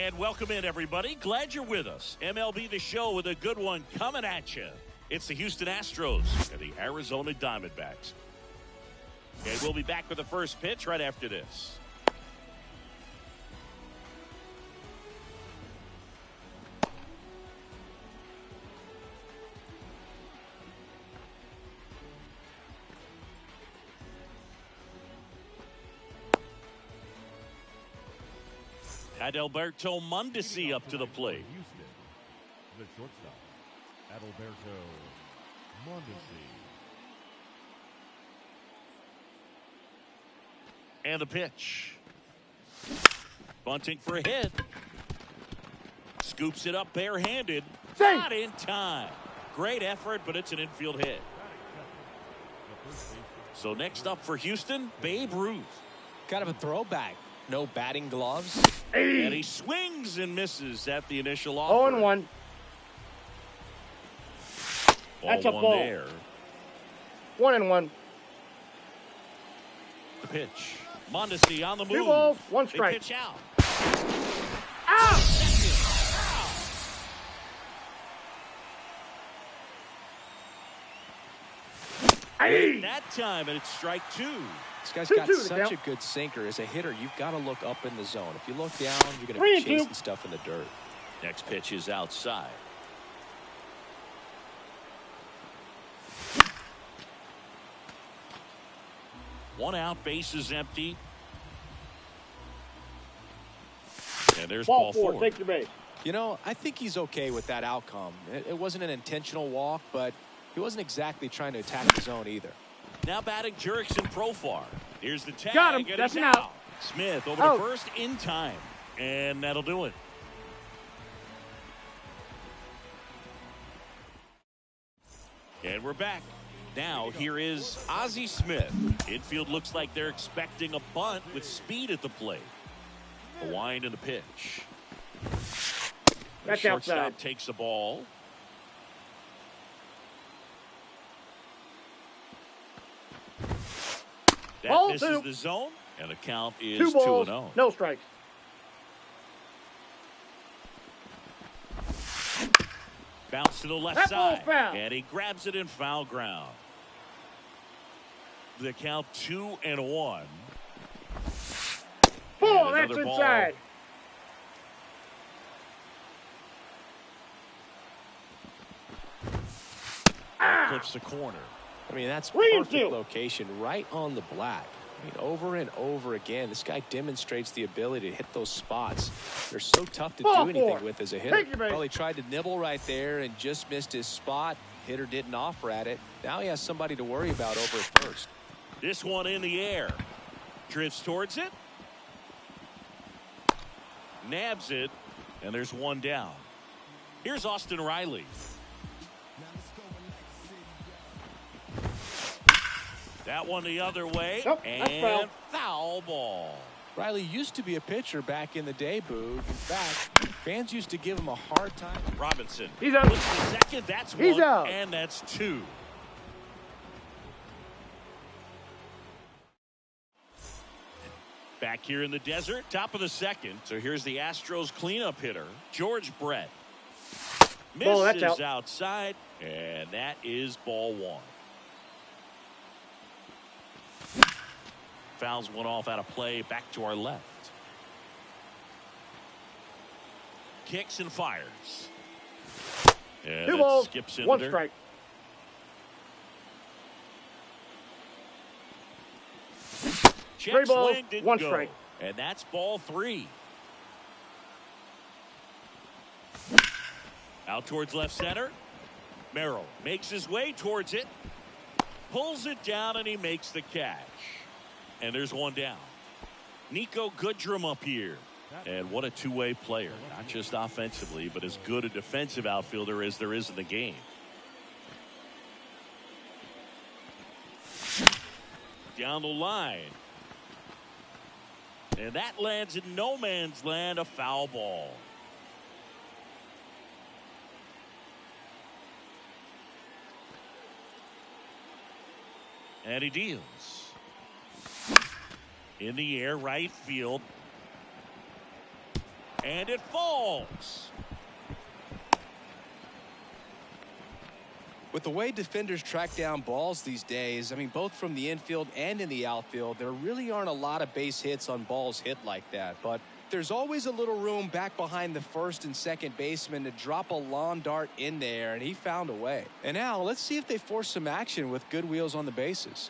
And welcome in, everybody. Glad you're with us. MLB The Show with a good one coming at you. It's the Houston Astros and the Arizona Diamondbacks. And we'll be back with the first pitch right after this. Adalberto Mondesi up to the plate. Houston, the shortstop, Adalberto Mondesi. And the pitch. Bunting for a hit. Scoops it up barehanded. Not in time. Great effort, but it's an infield hit. So next up for Houston, Babe Ruth. Kind of a throwback. No batting gloves. And he swings and misses at the initial offer. 0-1. That's a ball. There. 1-1. The pitch. Mondesi on the move. 2 balls, 1 They strike. pitch out. Out! And that time, and it's strike 2. This guy's 2-2 got to such count. a good sinker. As a hitter, you've got to look up in the zone. If you look down, you're going to 3-2. be chasing stuff in the dirt. Next pitch is outside. One out, base is empty. And there's ball 4. Take your base. You know, I think he's okay with that outcome. It wasn't an intentional walk, but he wasn't exactly trying to attack the zone either. Now batting Jurickson Profar. Here's the tag. Got him. and That's he's an out. Smith over Out. to first in time. And that'll do it. And we're back. Now here is Ozzie Smith. Infield looks like they're expecting a bunt with speed at the plate. A wind and a pitch. The That's shortstop outside. takes the ball. That Ball misses 2. the zone, and the count is 2 balls, 2-0. no strikes. Bounce to the left That ball's side, foul. and he grabs it in foul ground. The count 2-1. 4, And that's another ball. inside. Clips the corner. I mean, that's 3-2. perfect location, right on the black. I mean, over and over again, this guy demonstrates the ability to hit those spots. They're so tough to Ball do anything 4. with as a hitter. Take your base. Well, he tried to nibble right there and just missed his spot. Hitter didn't offer at it. Now he has somebody to worry about over at first. This one in the air. Drifts towards it. Nabs it. And there's one down. Here's Austin Riley. That one the other way. Nope, that's and foul ball. Riley used to be a pitcher back in the day, Boog. In fact, fans used to give him a hard time. Robinson. He's out. Looks to second. That's He's one. out. And that's 2. Back here in the desert, top of the second. So here's the Astros cleanup hitter, George Brett. Ball, that's Misses out. outside, and that is ball 1. Fouls one off out of play, back to our left. Kicks and fires. And 2 that balls, skips into 1 there. strike. Check 3 balls, swing, didn't 1 go. strike. And that's ball 3. Out towards left center. Merrill makes his way towards it. Pulls it down, and he makes the catch. And there's one down. Nico Goodrum up here. And what a two-way player. Not just offensively, but as good a defensive outfielder as there is in the game. Down the line. And that lands in no man's land, a foul ball. And he deals. In the air, right field. And it falls. With the way defenders track down balls these days, I mean, both from the infield and in the outfield, there really aren't a lot of base hits on balls hit like that. But there's always a little room back behind the first and second baseman to drop a lawn dart in there, and he found a way. And now let's see if they force some action with good wheels on the bases.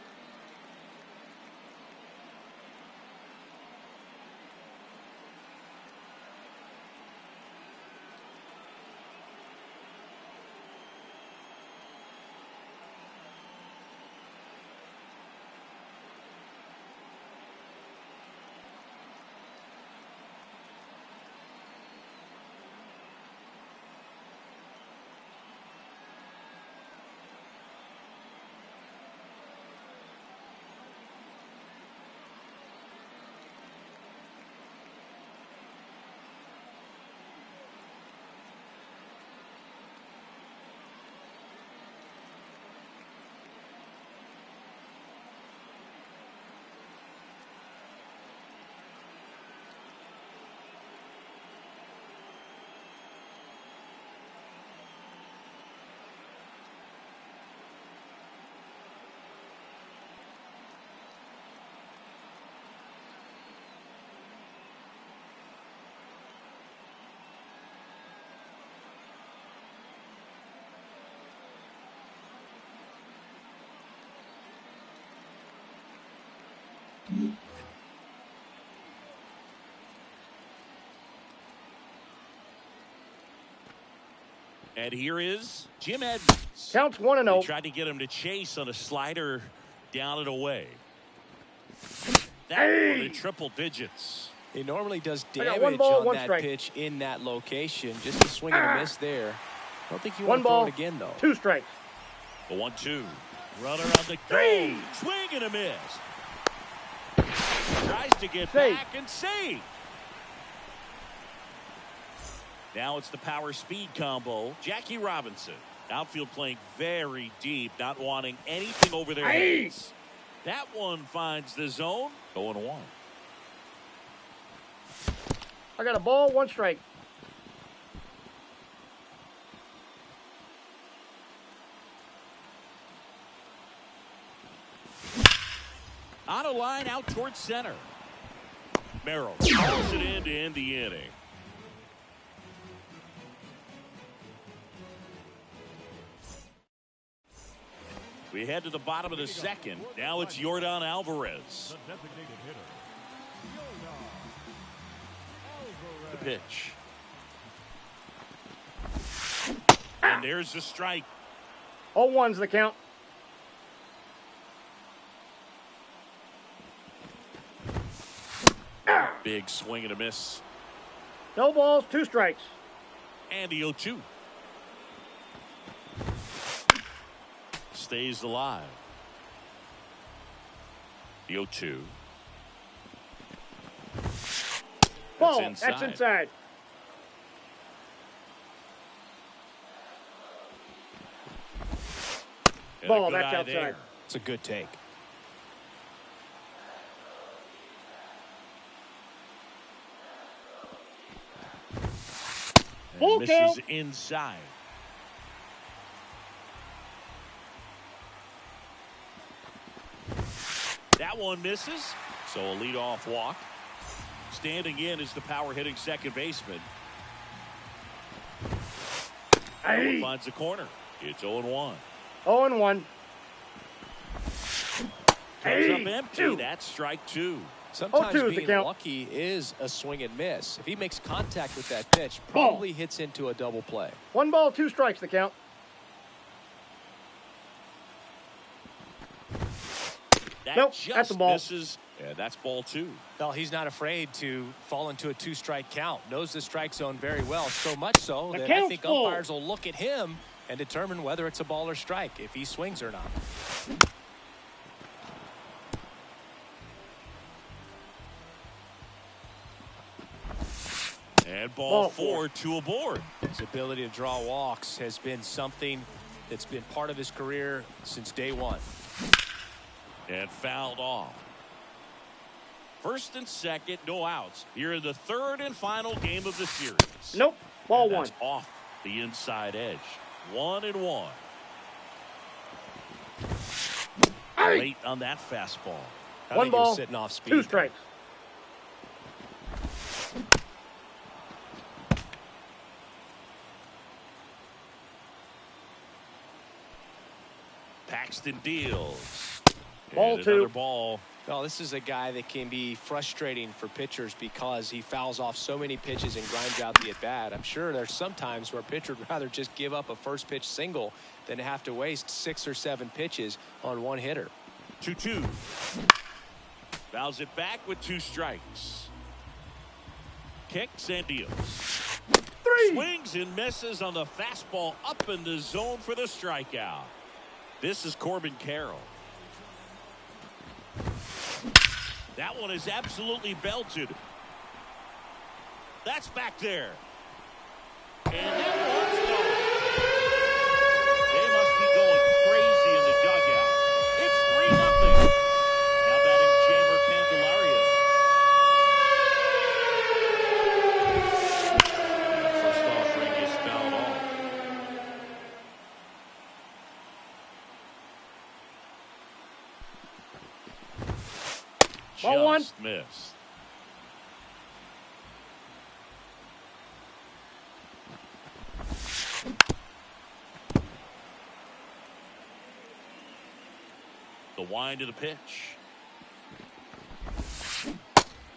And here is Jim Edmonds. Counts 1-0. They tried to get him to chase on a slider down and away. That one in triple digits. He normally does one damage ball, on that strike. pitch in that location. Just a swing and a miss there. I don't think you want One to throw ball, it again, though. 2 strikes. The 1-2. Runner on the go. Swing and a miss. Tries to get Save. back and save. Now it's the power speed combo. Jackie Robinson. Outfield playing very deep, not wanting anything over their heads. That one finds the zone. 0-1. I got a ball, 1 strike. On a line out towards center. Merrill calls it in to end the inning. We head to the bottom of the second. Now it's Yordan Alvarez. The designated hitter, Yordan The Alvarez. pitch. And there's the strike. 0-1's the count. Big swing and a miss. No balls, 2 strikes. And the 0-2. Stays alive. The 0-2. Ball, inside. that's inside. And Ball, a good that's eye outside. there. It's a good take. Full Misses count. inside. That one misses. So a leadoff walk. Standing in is the power hitting second baseman. That one finds the corner. It's 0-1. 0-1. Comes up empty. 2. That's strike 2. Sometimes 0-2 is the being count. lucky is a swing and miss. If he makes contact with that pitch, probably hits into a double play. 1 ball, 2 strikes the count. That Nope, just that's a ball. misses. And that's ball 2. No, he's not afraid to fall into a 2-strike count. Knows the strike zone very well. So much so The that I count's think full. umpires will look at him and determine whether it's a ball or strike, if he swings or not. And ball Ball 4, 2 aboard. His ability to draw walks has been something that's been part of his career since day one. And fouled off. First and second, no outs. Here in the third and final game of the series. Nope. Ball And one. that's off the inside edge. 1-1. Late on that fastball. I One think he was ball, sitting off speed. 2 strikes. Paxton deals. Ball And 2. another ball. Well, this is a guy that can be frustrating for pitchers because he fouls off so many pitches and grinds out the at-bat. I'm sure there's some times where a pitcher would rather just give up a first pitch single than have to waste 6 or 7 pitches on one hitter. 2-2. Fouls it back with 2 strikes. Kicks and deals. 3. Swings and misses on the fastball up in the zone for the strikeout. This is Corbin Carroll. That one is absolutely belted. That's back there. And that one's gone. They must be going crazy in the dugout. It's 3-0. Now batting Jamer Candelario. First offering is fouled off. Ball one. Just missed. The wind of the pitch.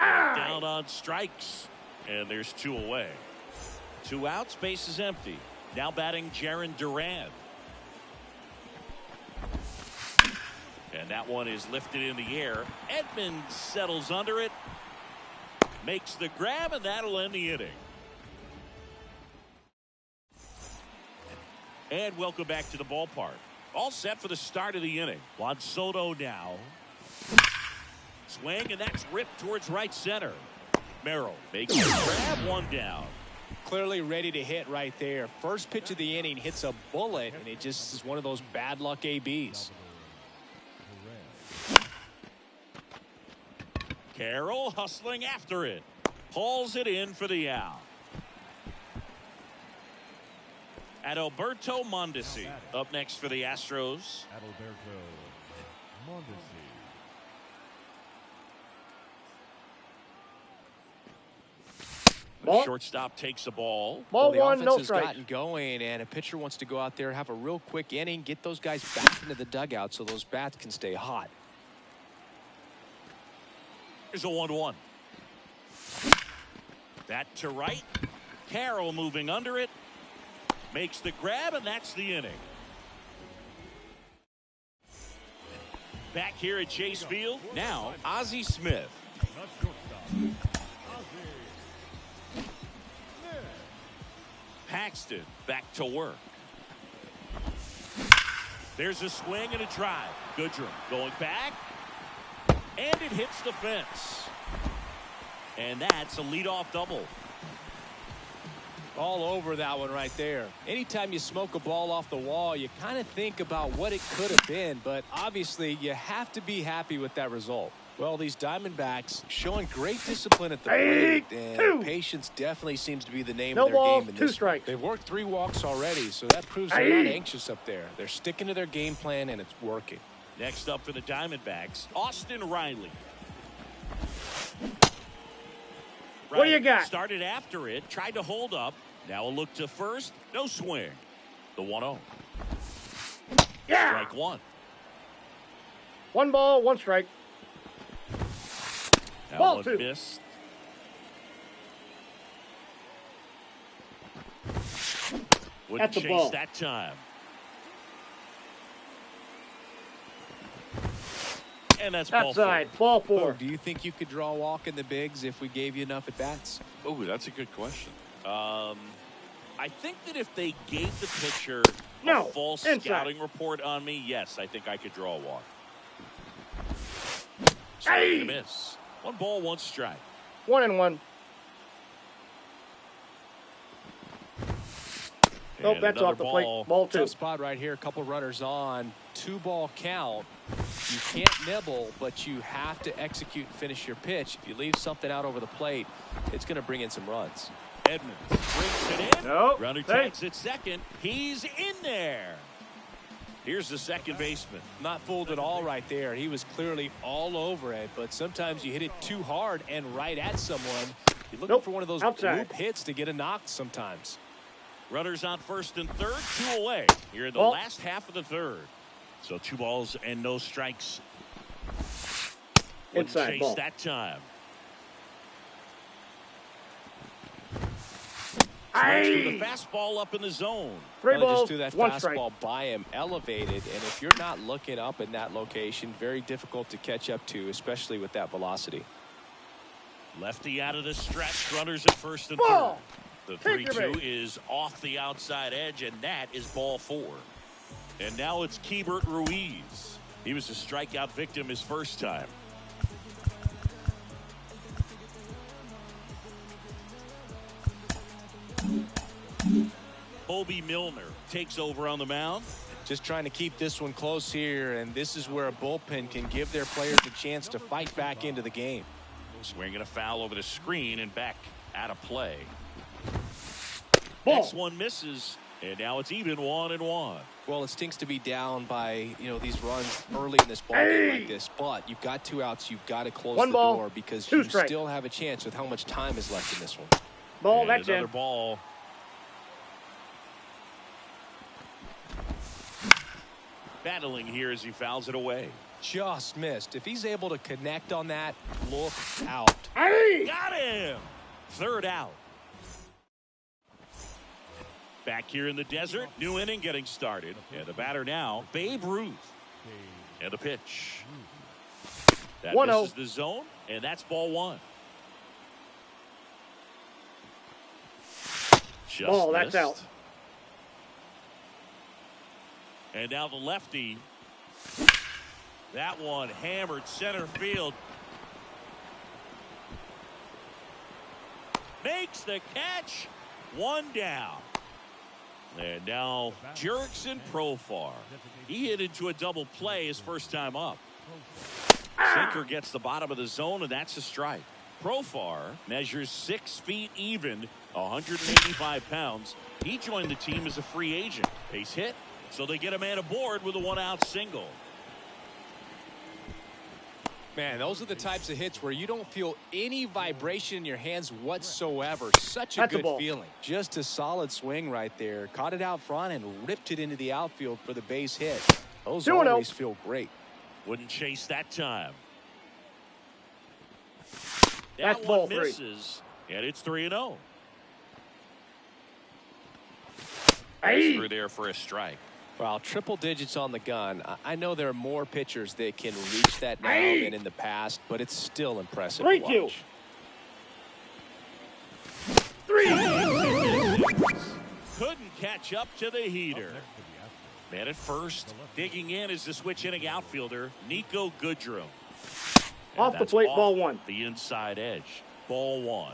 Down on strikes. And there's 2 away. 2 outs, base is empty. Now batting Jarren Duran. And that one is lifted in the air. Edmonds settles under it. Makes the grab, and that'll end the inning. And welcome back to the ballpark. All set for the start of the inning. Juan Soto now. Swing, and that's ripped towards right center. Merrill makes the grab, 1 down. Clearly ready to hit right there. First pitch of the inning hits a bullet, and it just is one of those bad luck ABs. Carroll hustling after it. Hauls it in for the out. Adalberto Mondesi up next for the Astros. Adalberto Mondesi. Ball. Shortstop takes the ball. Ball The 1, offense no has strikes. gotten going, and a pitcher wants to go out there, have a real quick inning, get those guys back into the dugout so those bats can stay hot. Here's a 1-1. That to right. Carroll moving under it. Makes the grab, and that's the inning. Back here at Chase Field. Now, Ozzie Smith. Not shortstop. Ozzie. Paxton back to work. There's a swing and a drive. Goodrum going back. And it hits the fence. And that's a leadoff double. All over that one right there. Anytime you smoke a ball off the wall, you kind of think about what it could have been, but obviously you have to be happy with that result. Well, these Diamondbacks showing great discipline at the plate, and 2. patience definitely seems to be the name No of their balls, game in 2 this. strikes. They've worked 3 walks already, so that proves they're not anxious up there. They're sticking to their game plan, and it's working. Next up for the Diamondbacks, Austin Riley. What do you got? Started after it, tried to hold up. Now a look to first, no swing. The 1-0. Yeah. Strike 1. 1 ball, 1 strike. That Ball one 2. missed. Wouldn't At the chase ball. that time. And that's ball 4. Outside. Ball Oh, 4. do you think you could draw a walk in the bigs if we gave you enough at-bats? Oh, that's a good question. I think that if they gave the pitcher No, a false inside. scouting report on me, yes, I think I could draw a walk. Hey! Swing and a miss. 1 ball, 1 strike. 1-1. Nope, And that's another off the plate. ball. Ball 2. Tough spot right here. A couple runners on. 2-ball count. You can't nibble, but you have to execute and finish your pitch. If you leave something out over the plate, it's going to bring in some runs. Edmonds brings it in. Nope. Runner tags at second. He's in there. Here's the second baseman. Not fooled at all right there. He was clearly all over it, but sometimes you hit it too hard and right at someone. You're looking for one of those loop hits to get a knock sometimes. Runners on first and third, 2 away here in the last half of the third. So 2 balls and no strikes. Inside chase ball that time. Aye. The fastball up in the zone. 3 balls, just threw that 1 fastball strike. by him, elevated, and if you're not looking up in that location, very difficult to catch up to, especially with that velocity. Lefty out of the stretch. Runners at first and Ball. third. The Take your 3-2 bait. is off the outside edge, and that is ball 4. And now it's Keibert Ruiz. He was a strikeout victim his first time. Bobby Milner takes over on the mound. Just trying to keep this one close here, and this is where a bullpen can give their players a chance to fight back into the game. Swinging a foul over the screen and back out of play. Ball. Next one misses, and now it's even 1-1. Well, it stinks to be down by these runs early in this ball game like this, but you've got 2 outs. You've got to close 1 the ball, door because 2 you strike. still have a chance with how much time is left in this one. Ball, And that's another in. ball. Battling here as he fouls it away. Just missed. If he's able to connect on that, look out. Aye. Got him. 3rd out. Back here in the desert, new inning getting started. And the batter now, Babe Ruth. And the pitch. That 1-0. misses the zone, and that's ball 1. Just Ball, that's missed. out. And now the lefty. That one hammered center field. Makes the catch. 1 down. And now Jurickson Profar. He hit into a double play his first time up. Sinker gets the bottom of the zone, and that's a strike. Profar measures 6 feet even, 185 pounds. He joined the team as a free agent. Base hit, so they get a man aboard with a 1-out single. Man, those are the types of hits where you don't feel any vibration in your hands whatsoever. Such a That's a good ball. feeling. Just a solid swing right there. Caught it out front and ripped it into the outfield for the base hit. Those 2-0. always feel great. Wouldn't chase that time. That's That ball one 3. misses, and it's 3-0. Aye. Through there for a strike. Well, triple digits on the gun. I know there are more pitchers that can reach that now Aye. than in the past, but it's still impressive 3-2. to watch. 3. Couldn't catch up to the heater. Man at first, digging in is the switch inning outfielder, Nico Goodrum. And Off the that's plate, off ball 1. The inside edge, ball 1.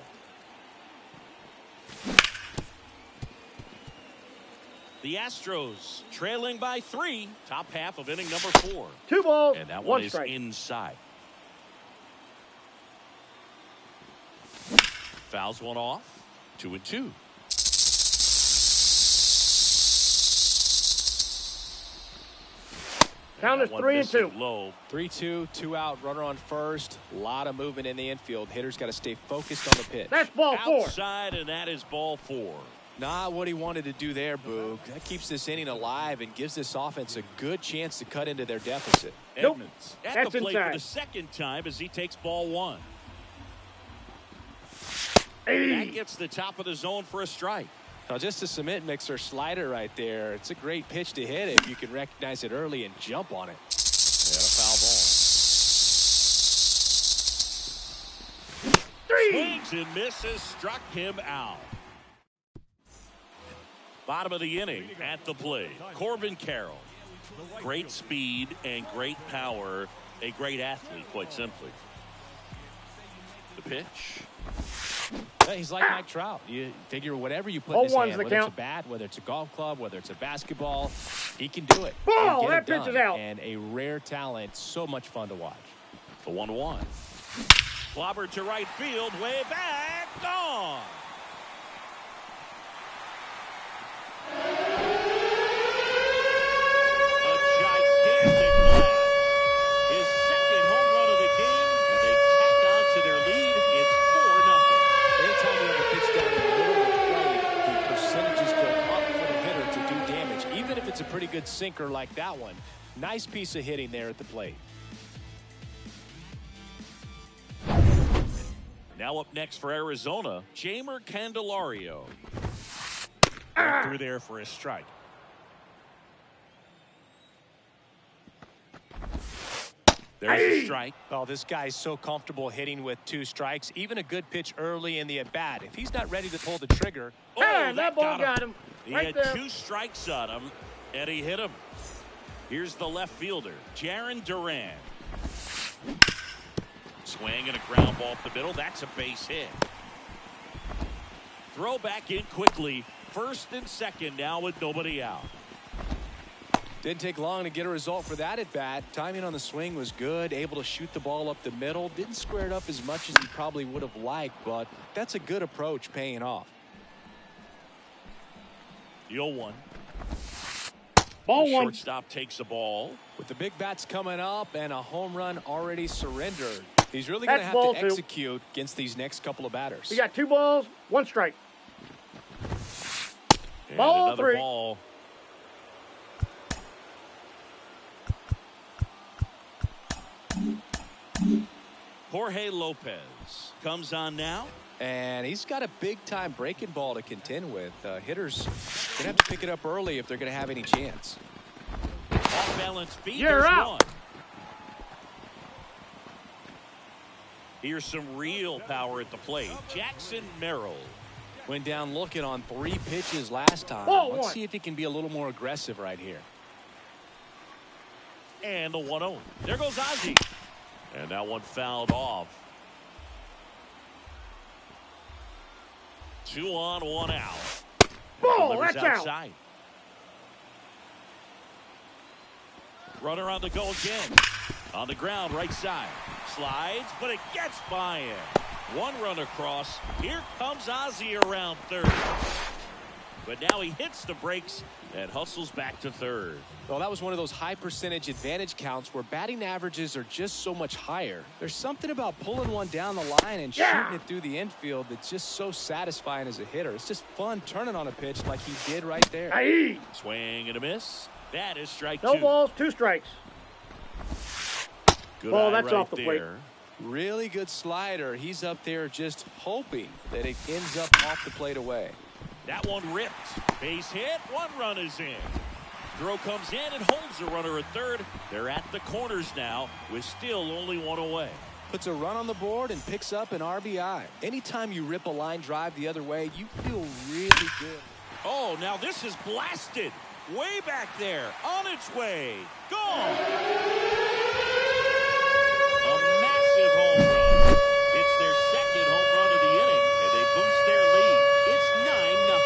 The Astros trailing by 3, top half of inning number 4. 2 balls, And that 1 one is strike. inside. Fouls one off, 2-2. Count is That one 3-2. missing low. 3-2, 2 out, runner on first. A lot of movement in the infield. Hitters got to stay focused on the pitch. That's ball 4. Outside, and that is ball 4. Not what he wanted to do there, Boog. That keeps this inning alive and gives this offense a good chance to cut into their deficit. Nope. Edmonds at That's the plate for inside. the second time as he takes ball 1. Aye. That gets the top of the zone for a strike. Now, just a cement mixer slider right there. It's a great pitch to hit if you can recognize it early and jump on it. And a foul ball. 3. Swings and misses, struck him out. Bottom of the inning at the plate, Corbin Carroll. Great speed and great power. A great athlete, quite simply. The pitch. He's like Mike Trout. You figure whatever you put in Oh, his one's hand, the whether it's a count. bat, whether it's a golf club, whether it's a basketball, he can do it. Ball, And get that it pitch is done. out. And a rare talent, so much fun to watch. The 1-1. Clobber to right field, way back, gone. A gigantic blast. His second home run of the game, and they tack on to their lead. It's 4-0. Anytime you have a pitch down the middle of the plate, the percentages go up for the hitter to do damage, even if it's a pretty good sinker like that one. Nice piece of hitting there at the plate. Now up next for Arizona, Jamer Candelario. Through there for a strike. There's a strike. Oh, this guy's so comfortable hitting with 2 strikes. Even a good pitch early in the at-bat. If he's not ready to pull the trigger. Hey, that ball got him. He Right had there. 2 strikes on him, and he hit him. Here's the left fielder, Jarren Duran. Swing and a ground ball up the middle. That's a base hit. Throw back in quickly. First and second now with nobody out. Didn't take long to get a result for that at bat. Timing on the swing was good. Able to shoot the ball up the middle. Didn't square it up as much as he probably would have liked, but that's a good approach paying off. The 0-1. Ball The 1. shortstop takes the ball. With the big bats coming up and a home run already surrendered, he's really going to That's have ball to 2. execute against these next couple of batters. We got 2 balls, 1 strike. And Ball another 3. ball. Jorge Lopez comes on now. And he's got a big-time breaking ball to contend with. Hitters going to have to pick it up early if they're going to have any chance. Off balance feet. You're There's out. one. Here's some real power at the plate. Jackson Merrill. Went down looking on 3 pitches last time. Ball Let's 1. see if he can be a little more aggressive right here. And the 1-0. There goes Ozzie. And that one fouled off. 2 on, 1 out. Ball, Delivers that's out. outside. Runner on the go again. On the ground, right side. Slides, but it gets by him. 1 run across. Here comes Ozzie around third. But now he hits the brakes and hustles back to third. Well, that was one of those high percentage advantage counts where batting averages are just so much higher. There's something about pulling one down the line and shooting it through the infield that's just so satisfying as a hitter. It's just fun turning on a pitch like he did right there. Aye. Swing and a miss. That is strike No 2. balls, 2 strikes. Good Ball, eye that's right off the plate. there. Really good slider. He's up there just hoping that it ends up off the plate away. That one ripped. Base hit. 1 run is in. Throw comes in and holds the runner at third. They're at the corners now with still only 1 away. Puts a run on the board and picks up an RBI. Anytime you rip a line drive the other way, you feel really good. Oh, now this is blasted. Way back there. On its way. Gone. A massive home run. It's their second home run of the inning, and they boost their lead. It's 9-0.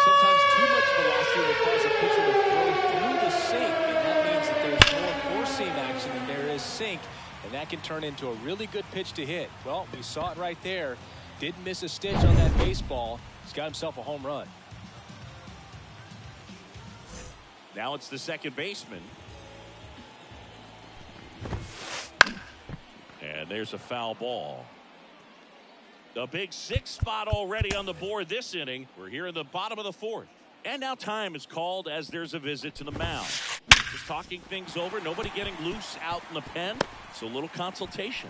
Sometimes too much velocity will cause a pitcher to throw through the sink, and that means that there's more four-seam action than there is sink, and that can turn into a really good pitch to hit. Well, we saw it right there. Didn't miss a stitch on that baseball. He's got himself a home run. Now it's the second baseman. And there's a foul ball. The big 6 spot already on the board this inning. We're here in the bottom of the 4th. And now time is called as there's a visit to the mound. Just talking things over. Nobody getting loose out in the pen. So a little consultation.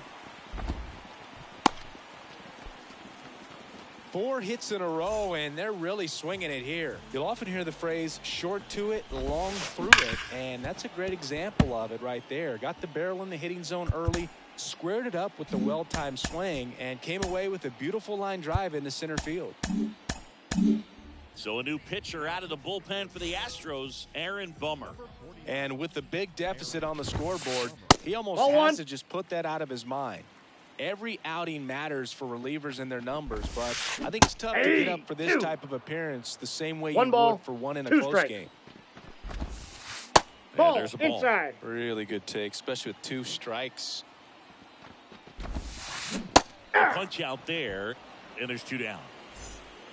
4 hits in a row, and they're really swinging it here. You'll often hear the phrase short to it, long through it, and that's a great example of it right there. Got the barrel in the hitting zone early, squared it up with the well-timed swing, and came away with a beautiful line drive into center field. So a new pitcher out of the bullpen for the Astros, Aaron Bummer. And with the big deficit on the scoreboard, he almost Ball has 1. to just put that out of his mind. Every outing matters for relievers and their numbers, but I think it's tough to get up for this type of appearance the same way you would for one in a close game. Ball, there's a ball. inside. Really good take, especially with 2 strikes. Punch out there, and there's 2 down.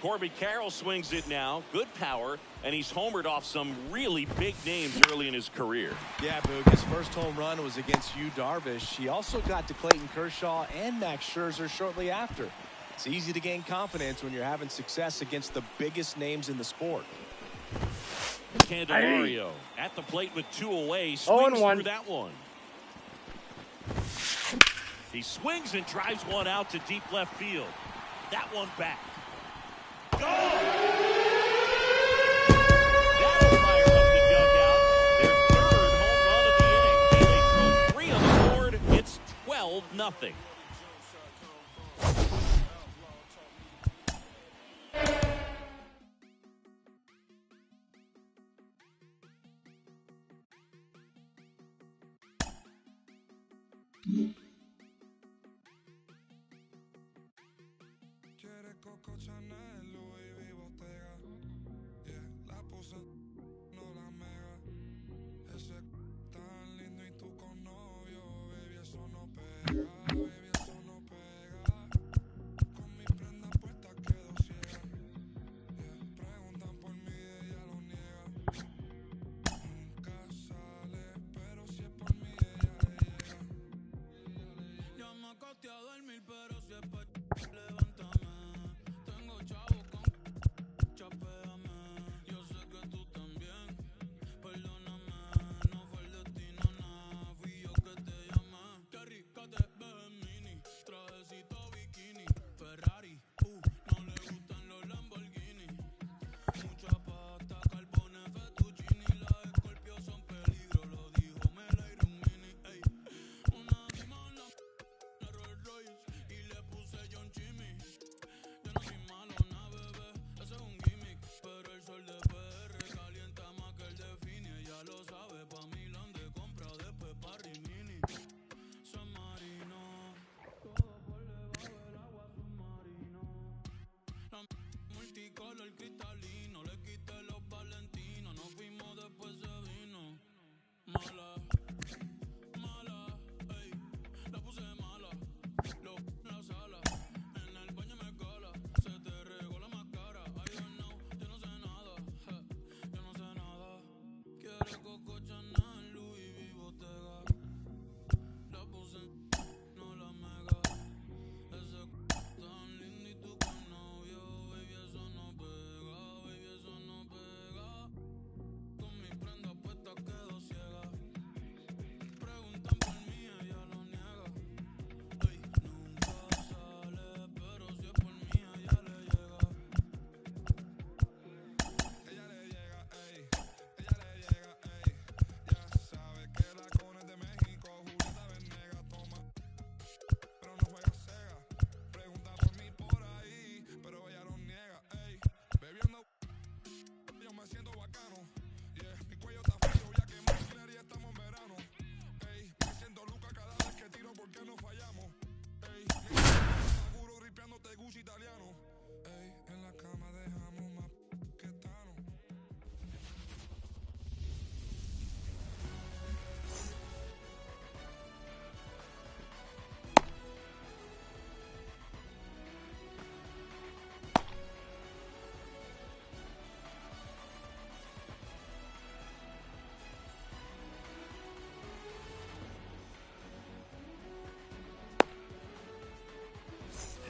Corbin Carroll swings it now. Good power, and he's homered off some really big names early in his career. Yeah, Boog, his first home run was against Yu Darvish. He also got to Clayton Kershaw and Max Scherzer shortly after. It's easy to gain confidence when you're having success against the biggest names in the sport. Candelario at the plate with 2 away. Swings through that one. He swings and drives one out to deep left field. That one back. That'll fire up the dugout. Their 3rd home run of the inning. And they throw 3 on the board. It's 12-0.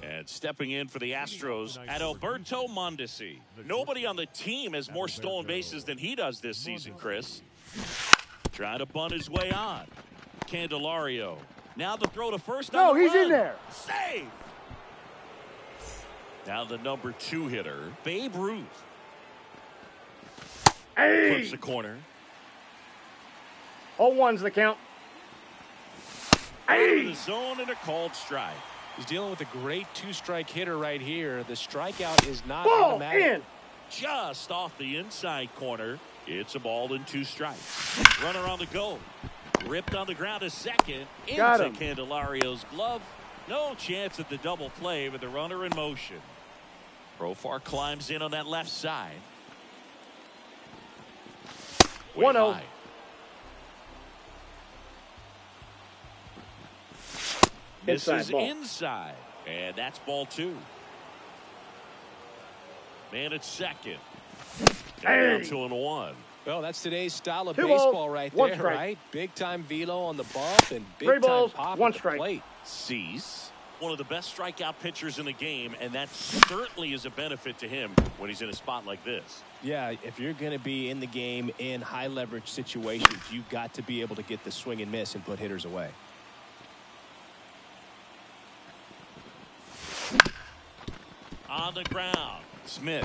And stepping in for the Astros at Alberto Mondesi. Nobody on the team has more stolen bases than he does this season, Chris. Trying to bunt his way on. Candelario. Now the throw to first. No, he's in there. Save. Now the number 2 hitter, Babe Ruth. Flips the corner. 0-1's the count. Out of the zone and a called strike. He's dealing with a great 2-strike hitter right here. The strikeout is not Ball automatic. in. Just off the inside corner. It's a ball and 2 strikes. Runner on the go. Ripped on the ground to second. Into Candelario's glove. No chance at the double play with the runner in motion. Profar climbs in on that left side. 1-0. Misses ball. inside. And that's ball 2. Man at second. Down 2-1. Well, that's today's style of 2 balls, baseball right 1 there, strike. right? Big time velo on the bump and 3 big time balls, pop 1 at the strike. plate. Cease, one of the best strikeout pitchers in the game, and that certainly is a benefit to him when he's in a spot like this. Yeah, if you're going to be in the game in high leverage situations, you've got to be able to get the swing and miss and put hitters away. On the ground, Smith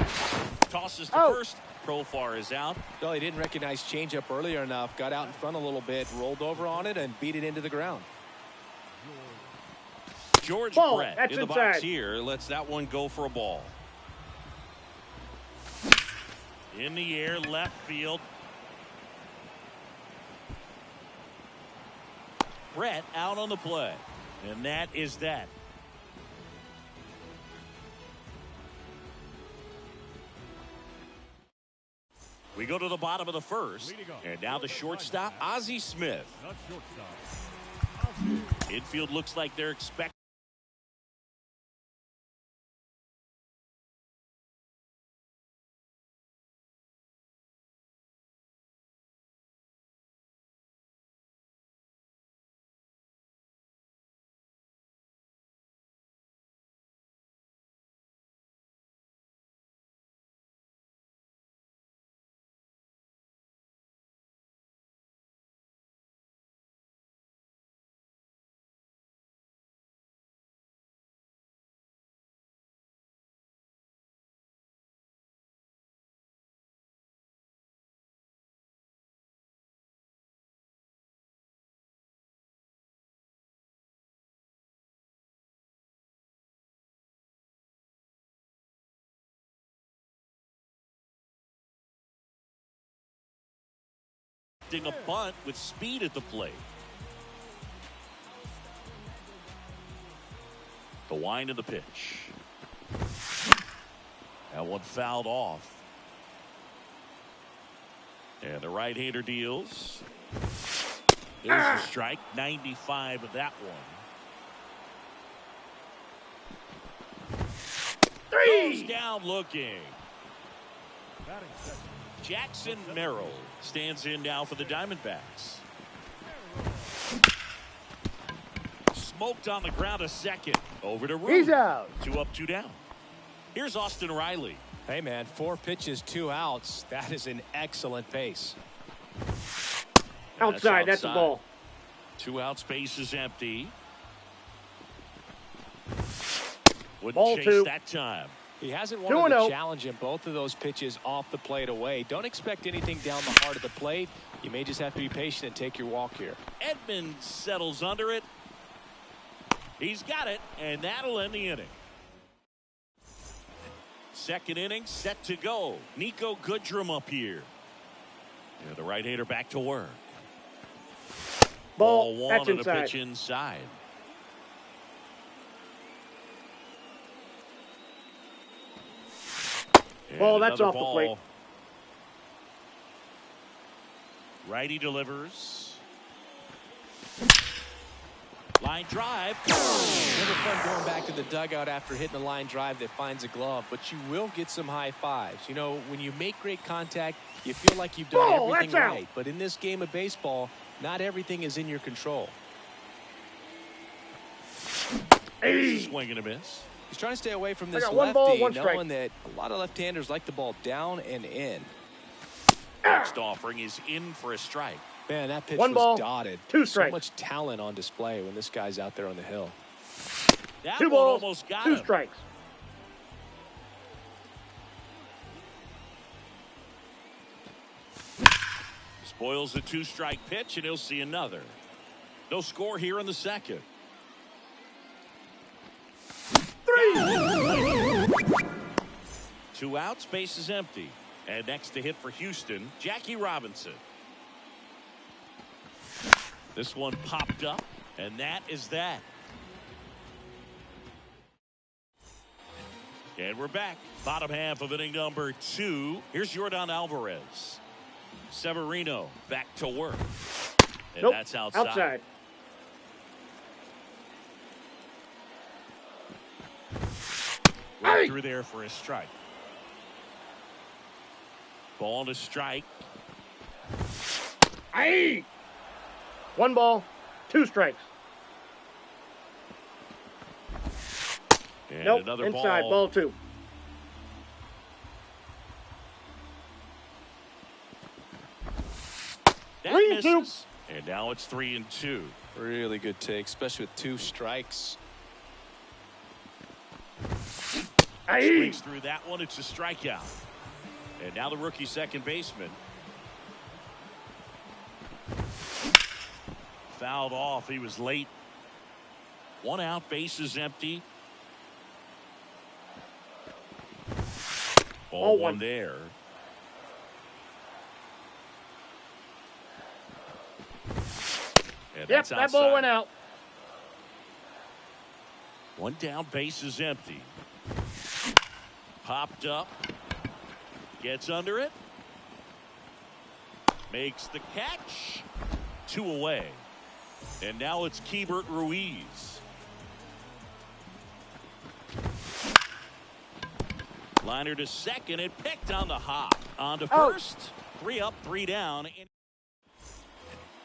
tosses to Oh. first. Profar is out. Well, he didn't recognize changeup earlier enough, got out in front a little bit, rolled over on it, and beat it into the ground. George Ball, Brett that's in the inside. box here lets that one go for a ball. In the air, left field. Brett out on the play. And that is that. We go to the bottom of the first. Leading off. And now the shortstop, Ozzie Smith. The shortstop. Ozzie. Infield looks like they're expecting. A bunt with speed at the plate. The wind of the pitch. That one fouled off. And the right-hander deals. There's a strike. 95 of that one. 3. Goes down looking. Batting second. Jackson Merrill stands in now for the Diamondbacks. Smoked on the ground a second. Over to Root. He's out. 2 up, 2 down. Here's Austin Riley. Hey, man, 4 pitches, 2 outs. That is an excellent pace. Outside. That's a ball. 2 outs, base is empty. Wouldn't Ball chase 2. that time. He hasn't wanted to 2-0. challenge him both of those pitches off the plate away. Don't expect anything down the heart of the plate. You may just have to be patient and take your walk here. Edmonds settles under it. He's got it, and that'll end the inning. Second inning set to go. Nico Goodrum up here. And the right-hander back to work. Ball. 1 That's on the inside. pitch inside. And Ball, that's another off the ball. plate. Righty delivers. Line drive. Never fun going back to the dugout after hitting a line drive that finds a glove, but you will get some high fives. You know, when you make great contact, you feel like you've done Ball, everything that's out. right. But in this game of baseball, not everything is in your control. Swing and a miss. He's trying to stay away from this got 1 lefty, ball, 1 strike. knowing that a lot of left-handers like the ball down and in. Next offering is in for a strike. Man, that pitch 1 was ball, dotted. 2 So strikes. much talent on display when this guy's out there on the hill. That 2 one balls. almost got 2 him. strikes. Spoils the 2-strike pitch, and he'll see another. No score here in the second. 3. 2 outs, base is empty. And next to hit for Houston, Jackie Robinson. This one popped up, and that is that. And we're back. Bottom half of inning number 2. Here's Yordan Alvarez. Severino back to work. And Nope. that's outside. Hey! Through there for a strike. Ball to strike. Aye. 1 ball, 2 strikes. And Nope. another Inside, ball 2. That 3-2. misses. And now it's 3-2. Really good take, especially with 2 strikes. Aye. Swings through that one. It's a strikeout. And now the rookie second baseman. Fouled off. He was late. 1 out. Bases empty. Ball 1 there. And Yep, that's that ball went out. 1 down. Bases empty. Popped up. Gets under it. Makes the catch. 2 away. And now it's Keibert Ruiz. Liner to second. It picked on the hop. On to first. 3 up, 3 down.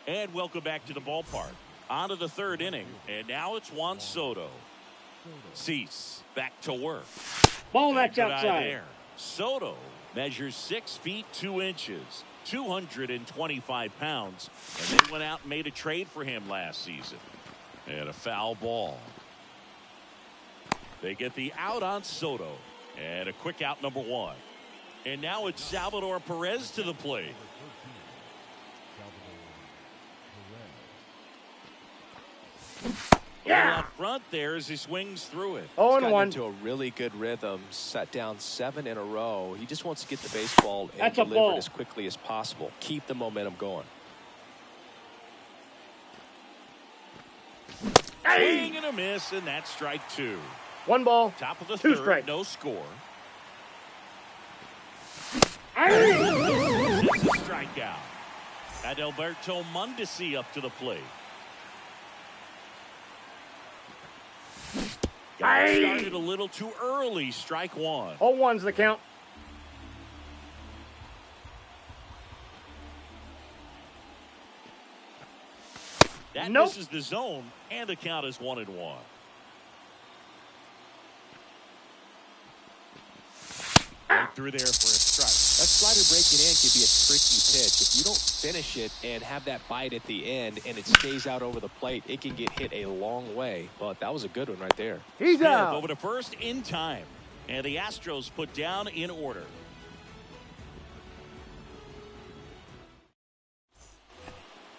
And welcome back to the ballpark. On to the 3rd inning. And now it's Juan Soto. Cease back to work. Ball, that's Good eye outside. there. Soto measures 6 feet 2 inches, 225 pounds, and they went out and made a trade for him last season. And a foul ball. They get the out on Soto, and a quick out number 1. And now it's Salvador Perez to the plate. Yeah. Out front there as he swings through it. 0-1. Into a really good rhythm, set down 7 in a row. He just wants to get the baseball and That's a deliver ball. it as quickly as possible. Keep the momentum going. Swing and a miss, and that's strike 2. 1 ball, Top of the 2 3rd, strikes. no score. Aye. It's a strikeout. Adalberto Mondesi up to the plate. Got started a little too early. Strike 1. 0-1's the count. That Nope. misses the zone, and the count is 1-1. Right through there for a strike. That slider breaking in can be a tricky pitch. If you don't finish it and have that bite at the end and it stays out over the plate, it can get hit a long way. But that was a good one right there. He's Smith out. over to first in time. And the Astros put down in order.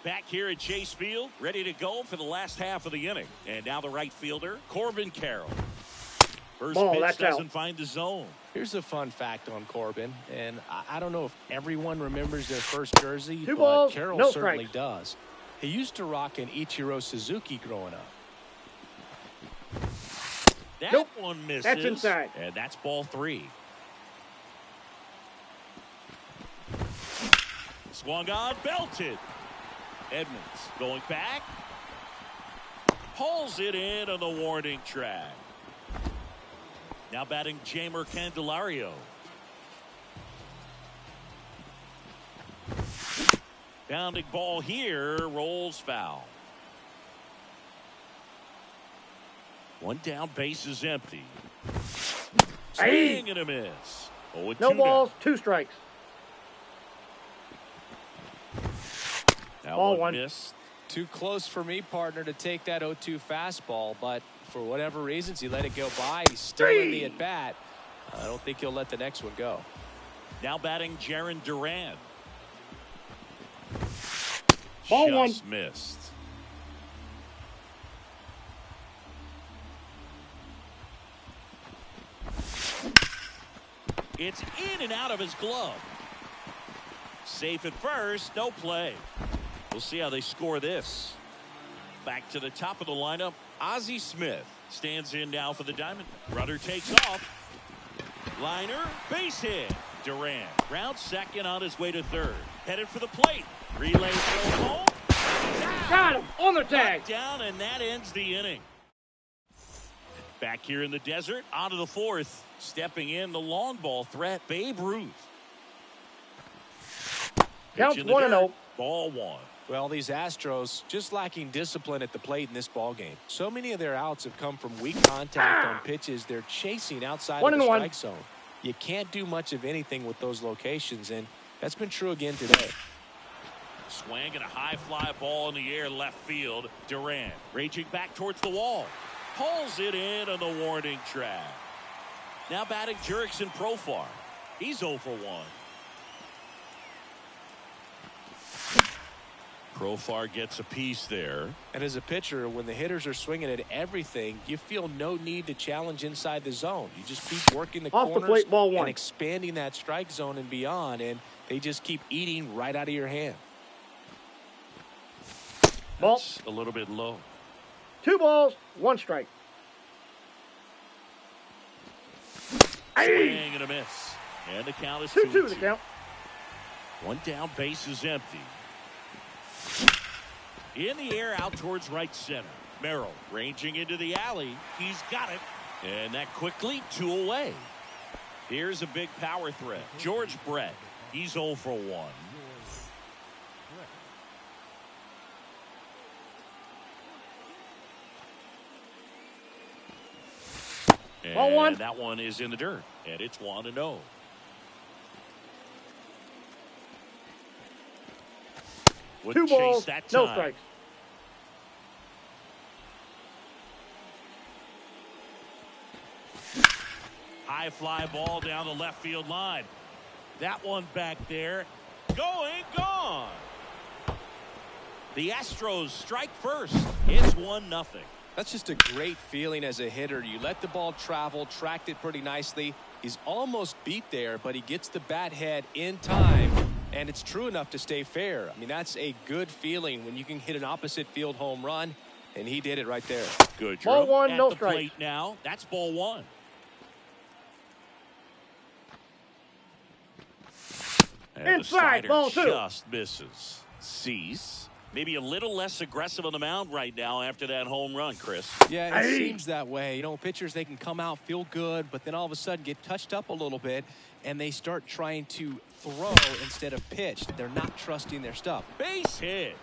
Back here at Chase Field, ready to go for the last half of the inning. And now the right fielder, Corbin Carroll. First Ball, pitch that's doesn't out. find the zone. Here's a fun fact on Corbin, and I don't know if everyone remembers their first jersey, 2 but balls, Carroll no certainly strikes. does. He used to rock an Ichiro Suzuki growing up. That Nope. one misses. That's inside. And that's ball 3. Swung on, belted. Edmonds going back. Pulls it in on the warning track. Now batting Jamer Candelario. Bounding ball here, rolls foul. 1 down, base is empty. Swing and a miss. 0-2 No balls, down. 2 strikes. Now Ball 1 1. missed. Too close for me, partner, to take that 0-2 fastball, but for whatever reasons, he let it go by. He's still in the at-bat. I don't think he'll let the next one go. Now batting Jaron Duran. Ball Just missed. It's in and out of his glove. Safe at first, no play. We'll see how they score this. Back to the top of the lineup, Ozzie Smith stands in now for the Diamond. Rudder takes off. Liner, base hit. Durant rounds second on his way to third. Headed for the plate. Relay throw home. Got him on the tag. Knocked down, and that ends the inning. Back here in the desert, onto the fourth. Stepping in the long ball threat, Babe Ruth. Counts Pitch in the 1-0. dirt. Ball one. Well, these Astros just lacking discipline at the plate in this ball game. So many of their outs have come from weak contact on pitches they're chasing outside of the 1-1. strike zone. You can't do much of anything with those locations, and that's been true again today. Swing and a high fly ball in the air left field. Durant raging back towards the wall. Pulls it in on the warning track. Now batting Jurickson Profar. He's 0 for 1. Profar gets a piece there. And as a pitcher, when the hitters are swinging at everything, you feel no need to challenge inside the zone. You just keep working the Off the corners plate, ball one. and expanding that strike zone and beyond, and they just keep eating right out of your hand. Ball. That's a little bit low. 2 balls, 1 strike. Swing and a miss. And the count is 2-2 the 2-2. count. One down, base is empty. In the air out towards right center. Merrill ranging into the alley. He's got it. And that quickly 2 away. Here's a big power threat. George Brett. He's 0 for 1. And Ball one. that one is in the dirt. And it's 1-0. Wouldn't 2 balls, chase that no time. strikes. High fly ball down the left field line. That one back there. Going, gone. The Astros strike first. It's 1-0. That's just a great feeling as a hitter. You let the ball travel, tracked it pretty nicely. He's almost beat there, but he gets the bat head in time, and it's true enough to stay fair. I mean, that's a good feeling when you can hit an opposite field home run, and he did it right there. Good. Ball one, at no the strikes. plate now. That's ball one. And the Inside, slider ball two. just misses. Cease. Maybe a little less aggressive on the mound right now after that home run, Chris. Yeah, it seems that way. You know, pitchers, they can come out, feel good, but then all of a sudden get touched up a little bit, and they start trying to throw instead of pitch. They're not trusting their stuff. Base hit.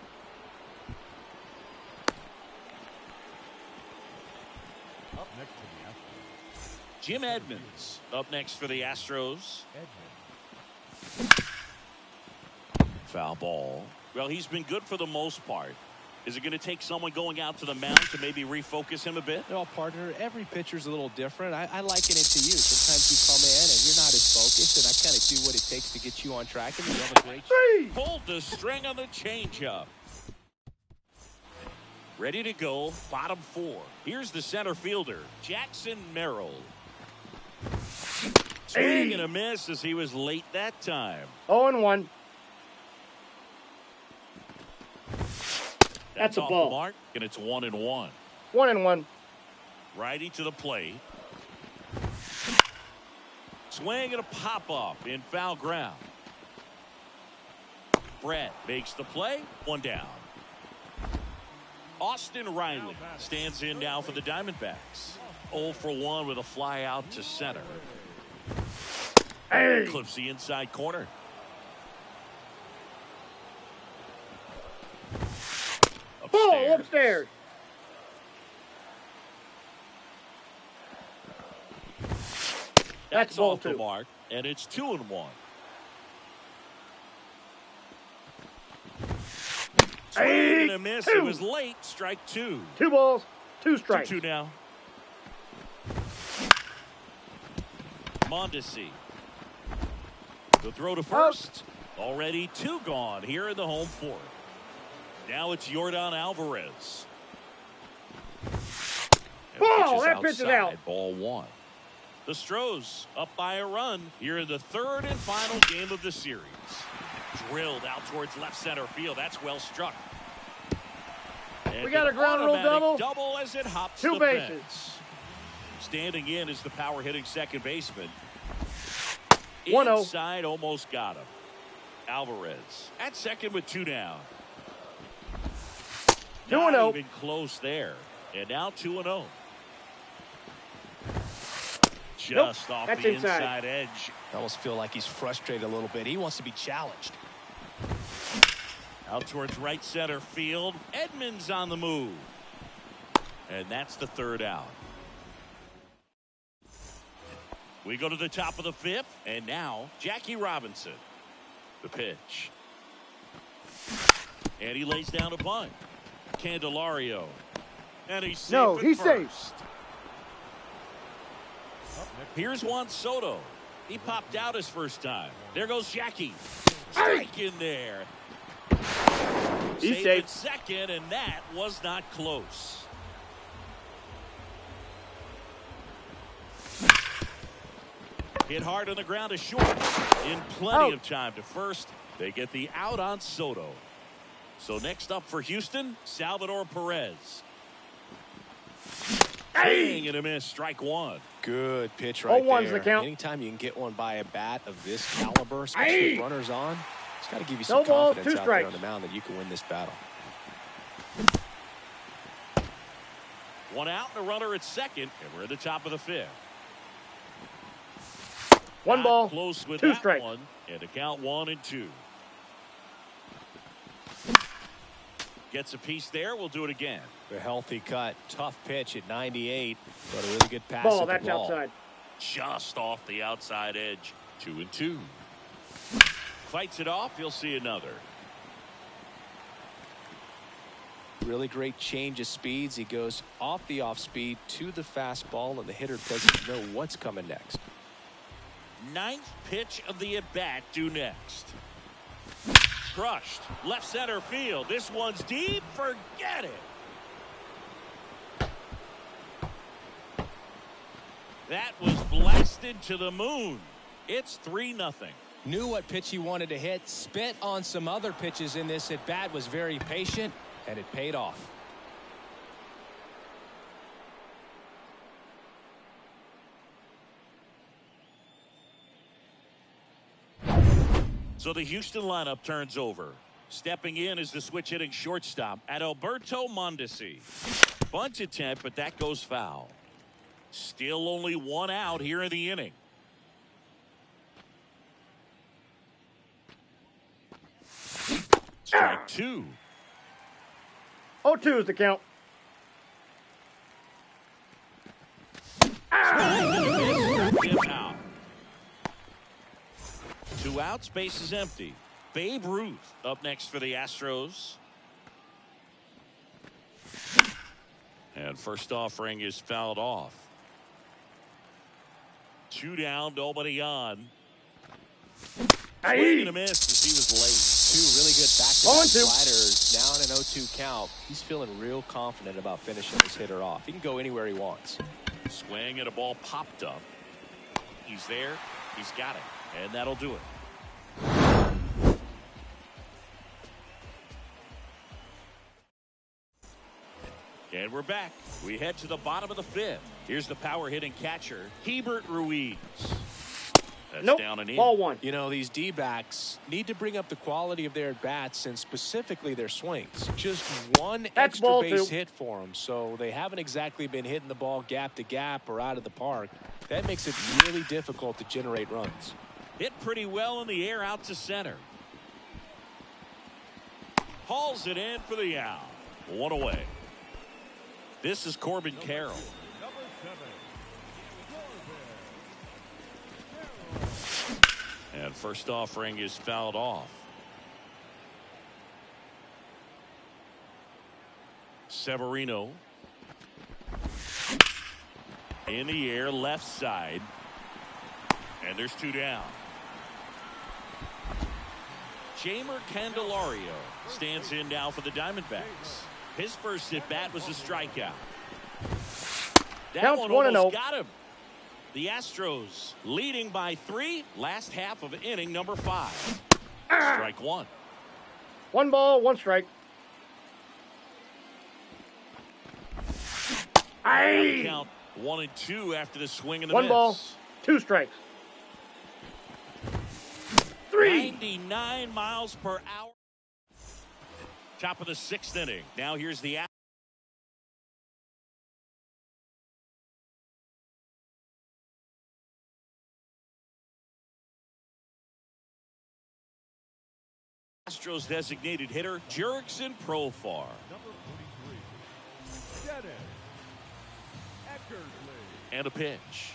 Up next to the Astros. Jim Edmonds up next for the Astros. Edmonds. Foul ball. Well, he's been good for the most part. Is it going to take someone going out to the mound to maybe refocus him a bit? Well, partner, every pitcher's a little different. I liken it to you. Sometimes you come in and you're not as focused, and I kind of do what it takes to get you on track, and you have a great... 3. Pulled the string on the changeup. Ready to go, bottom 4. Here's the center fielder, Jackson Merrill. Swing and a miss as he was late that time. 0-1. That's a off ball. the mark, and it's 1-1. 1-1. Righty to the plate. Swing and a pop-up in foul ground. Brett makes the play. 1 down. Austin Riley stands in now for the Diamondbacks. 0 for 1 with a fly out to center. Hey. Clips the inside corner. Ball upstairs. That's ball off the 2. mark, and it's 2-1. Swing and a miss. 2. It was late. Strike 2. 2 balls, 2 strikes. 2 now. Mondesi. The throw to first. Already 2 gone here in the home 4th. Now it's Yordan Alvarez. And Ball, pitches that pitch is outside. out. Ball 1. The Stros up by a run here in the 3rd and final game of the series. Drilled out towards left center field. That's well struck. And We got a an ground rule automatic double. double as it hops 2 the bases. fence. Standing in is the power hitting second baseman, 1-0. Inside, almost got him. Alvarez at second with 2 down. 2-0. Not even close there. And now 2-0. Just off That's the inside edge. I almost feel like he's frustrated a little bit. He wants to be challenged. Out towards right center field. Edmonds on the move. And that's the 3rd out. We go to the top of the 5th. And now Jackie Robinson. The pitch. And he lays down a bunt. Candelario. And he's safe. No, he's safe. Here's Juan Soto. He popped out his first time. There goes Jackie. Strike in there. He's Safe safe. at second, and that was not close. Hit hard on the ground to short. In plenty of time to first. They get the out on Soto. So next up for Houston, Salvador Perez. Swing and a miss, strike 1. Good pitch right 0-1's there. the count. Anytime you can get one by a bat of this caliber, especially with runners on, it's got to give you some No ball, confidence 2 out there strikes. on the mound that you can win this battle. 1 out and a runner at second, and we're at the top of the 5th. 1 Not ball, close with 2 that strikes. one, and a count 1-2. Gets a piece there. We'll do it again. A healthy cut, tough pitch at 98, but a really good pass. Ball, at the that's ball. outside. Just off the outside edge. 2-2. Fights it off. You'll see another. Really great change of speeds. He goes off the off speed to the fastball, and the hitter doesn't know what's coming next. 9th pitch of the at-bat due next. Crushed. Left center field. This one's deep. Forget it. That was blasted to the moon. It's 3-0. Knew what pitch he wanted to hit. Spit on some other pitches in this at bat. Was very patient, and it paid off. So the Houston lineup turns over. Stepping in is the switch hitting shortstop at Alberto Mondesi. Bunt attempt, but that goes foul. Still only 1 out here in the inning. Strike 2. 0-2 is the count. Him out. 2 outs, base is empty. Babe Ruth up next for the Astros. And first offering is fouled off. 2 down, nobody on. Swing and a miss as he was late. 2 really good back-to-back 0-2. sliders. Now in an 0-2 count. He's feeling real confident about finishing this hitter off. He can go anywhere he wants. Swing and a ball popped up. He's there. He's got it. And that'll do it. And we're back. We head to the bottom of the 5th. Here's the power hitting catcher, Hebert Ruiz. That's Nope. down and in. Ball 1. You know, these D-backs need to bring up the quality of their at-bats and specifically their swings. Just one That's extra ball base 2. hit for them, so they haven't exactly been hitting the ball gap to gap or out of the park. That makes it really difficult to generate runs. Hit pretty well in the air out to center. Hauls it in for the out. 1 away. This is Corbin Carroll. And first offering is fouled off. Severino. In the air, left side. And there's 2 down. Jamer Candelario stands in now for the Diamondbacks. His first at bat was a strikeout. That Counts one 1-0. almost got him. The Astros leading by 3. Last half of inning number 5. Strike 1. 1 ball, 1 strike. Count 1-2 after the swing and the 1 miss. ball, 2 strikes. 3. 99 miles per hour. Top of the 6th inning. Now here's the Astros designated hitter, Jurickson Profar. Number 43, Dennis Eckersley. And a pitch.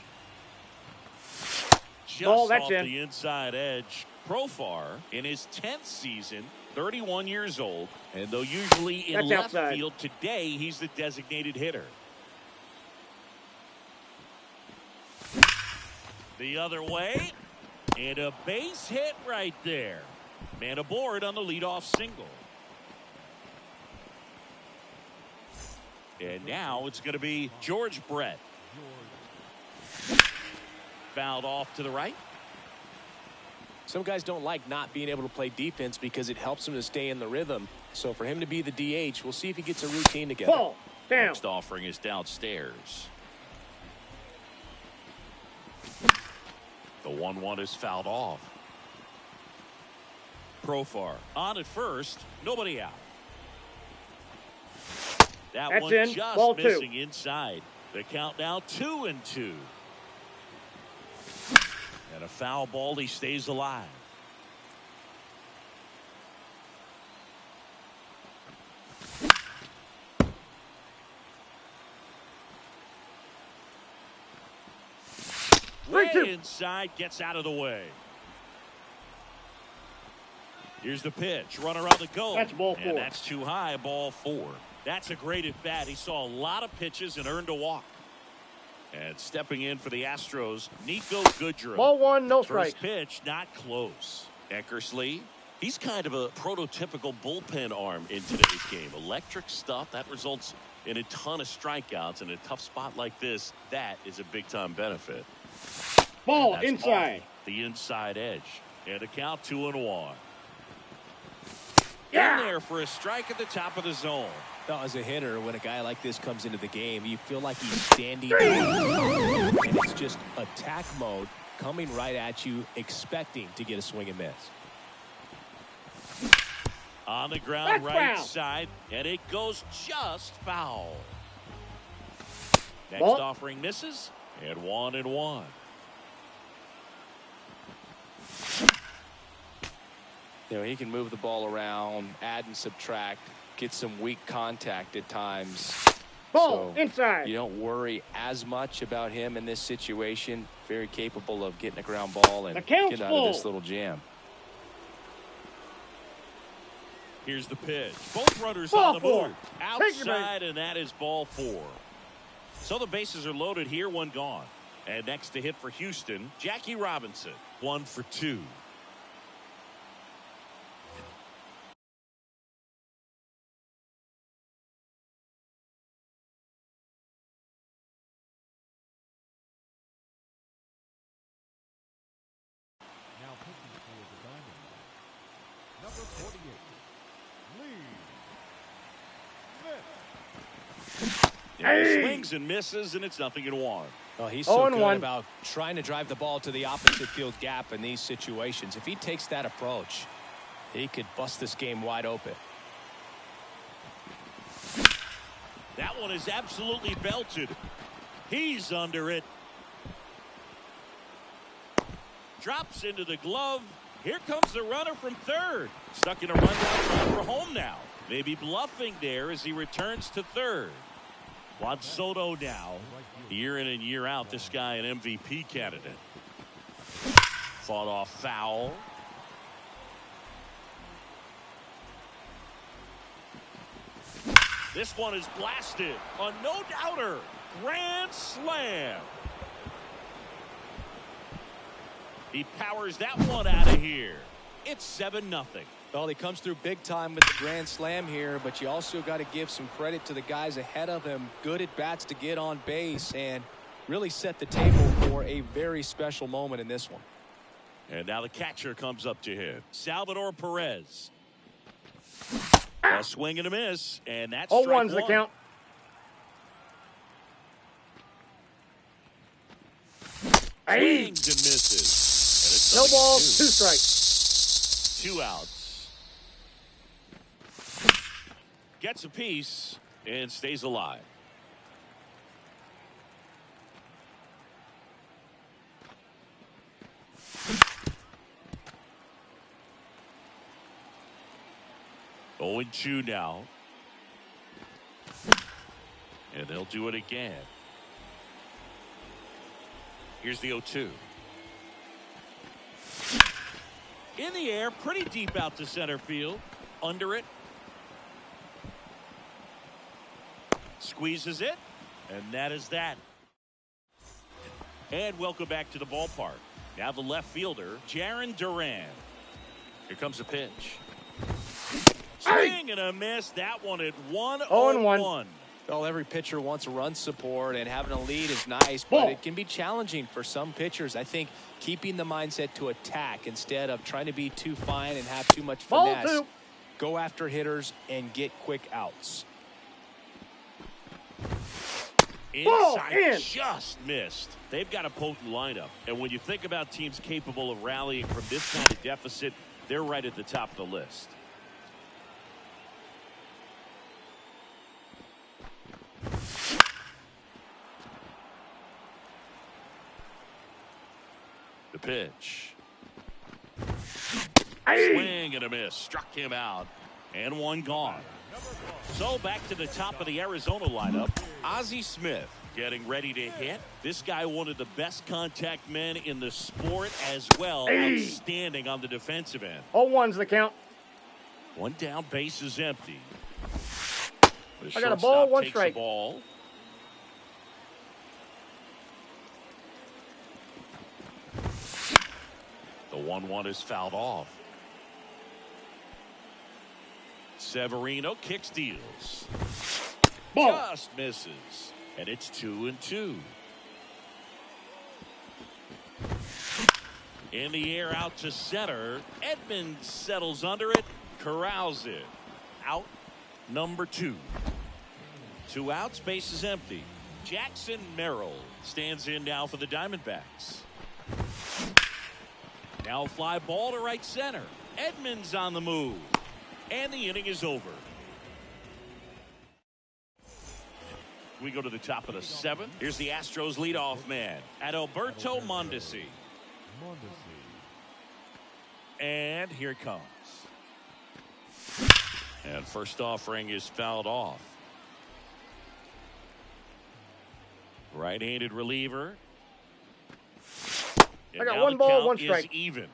Just Ball, that's off in. the inside edge. Profar in his 10th season, 31 years old, and though usually in That's left outside. field, today he's the designated hitter. The other way, and a base hit right there. Man aboard on the leadoff single. And now it's going to be George Brett. Fouled off to the right. Some guys don't like not being able to play defense because it helps them to stay in the rhythm. So for him to be the DH, we'll see if he gets a routine together. Ball. Down. Next offering is downstairs. The 1-1 is fouled off. Profar on at first, nobody out. That's one in. just Ball 2. missing inside. The count now 2-2. And a foul ball, he stays alive. Way 3-2. inside, gets out of the way. Here's the pitch. Runner on the go. That's ball 4. And that's too high, ball 4. That's a great at bat. He saw a lot of pitches and earned a walk. And stepping in for the Astros, Nico Goodrum. Ball 1, no strikes. First pitch, not close. Eckersley, he's kind of a prototypical bullpen arm in today's game. Electric stuff that results in a ton of strikeouts in a tough spot like this. That is a big-time benefit. Ball And that's inside. off the inside edge. And a count 2-1. Yeah. In there for a strike at the top of the zone. Now, as a hitter, when a guy like this comes into the game, you feel like he's standing and it's just attack mode coming right at you, expecting to get a swing and miss. On the ground, That's right foul. side, and it goes just foul. Next Ball. offering misses, and 1-1. You know, he can move the ball around, add and subtract, get some weak contact at times. Ball So inside. you don't worry as much about him in this situation. Very capable of getting a ground ball and The count's get out full. of this little jam. Here's the pitch. Both runners Ball on the 4. move. Take your Outside, and that is ball 4. So the bases are loaded here, one gone. And next to hit for Houston, Jackie Robinson. 1 for 2. Now pitching for the Diamondbacks, number 48, Lee Smith. And he Hey! swings and misses, and it's 0-1. Well, he's Oh, so and good 1. about trying to drive the ball to the opposite field gap in these situations. If he takes that approach, he could bust this game wide open. That one is absolutely belted. He's under it. Drops into the glove. Here comes the runner from third. Stuck in a rundown trying for home now. Maybe bluffing there as he returns to third. Juan Soto now. Year in and year out, this guy an MVP candidate. Fought off foul. This one is blasted. A no-doubter. Grand slam. He powers that one out of here. It's 7-0. Well, he comes through big time with the grand slam here, but you also got to give some credit to the guys ahead of him. Good at bats to get on base and really set the table for a very special moment in this one. And now the catcher comes up to him. Salvador Perez. A swing and a miss, and that's strike 0-1's the one. count. Swings and misses. And it's No balls, 0-2. 2 strikes. 2 outs. Gets a piece and stays alive. Oh, and 2 now. And they'll do it again. Here's the 0-2. In the air, pretty deep out to center field. Under it. Squeezes it. And that is that. And welcome back to the ballpark. Now the left fielder, Jarren Duran. Here comes a pitch. Swing and a miss. That one at 1-0-1. Well, every pitcher wants run support, and having a lead is nice, but it can be challenging for some pitchers. I think keeping the mindset to attack instead of trying to be too fine and have too much finesse. Go after hitters and get quick outs. Inside, just missed. They've got a potent lineup, and when you think about teams capable of rallying from this kind of deficit, they're right at the top of the list. The pitch. Swing and a miss. Struck him out. And 1 gone. So back to the top of the Arizona lineup. Ozzie Smith getting ready to hit. This guy, one of the best contact men in the sport as well. Outstanding on the defensive end. 0-1's the count. 1 down, base is empty. I got a ball, 1 strike. Ball. The 1-1 is fouled off. Severino kicks, deals. Just misses. And it's 2-2. In the air out to center. Edmonds settles under it. Corrals it. Out number 2. 2 outs, base is empty. Jackson Merrill stands in now for the Diamondbacks. Now a fly ball to right center. Edmonds on the move. And the inning is over. We go to the top of the 7th. Here's the Astros leadoff man, Adalberto Mondesi. And here it comes. And first offering is fouled off. Right-handed reliever. And I got 1 ball, 1 strike. Even.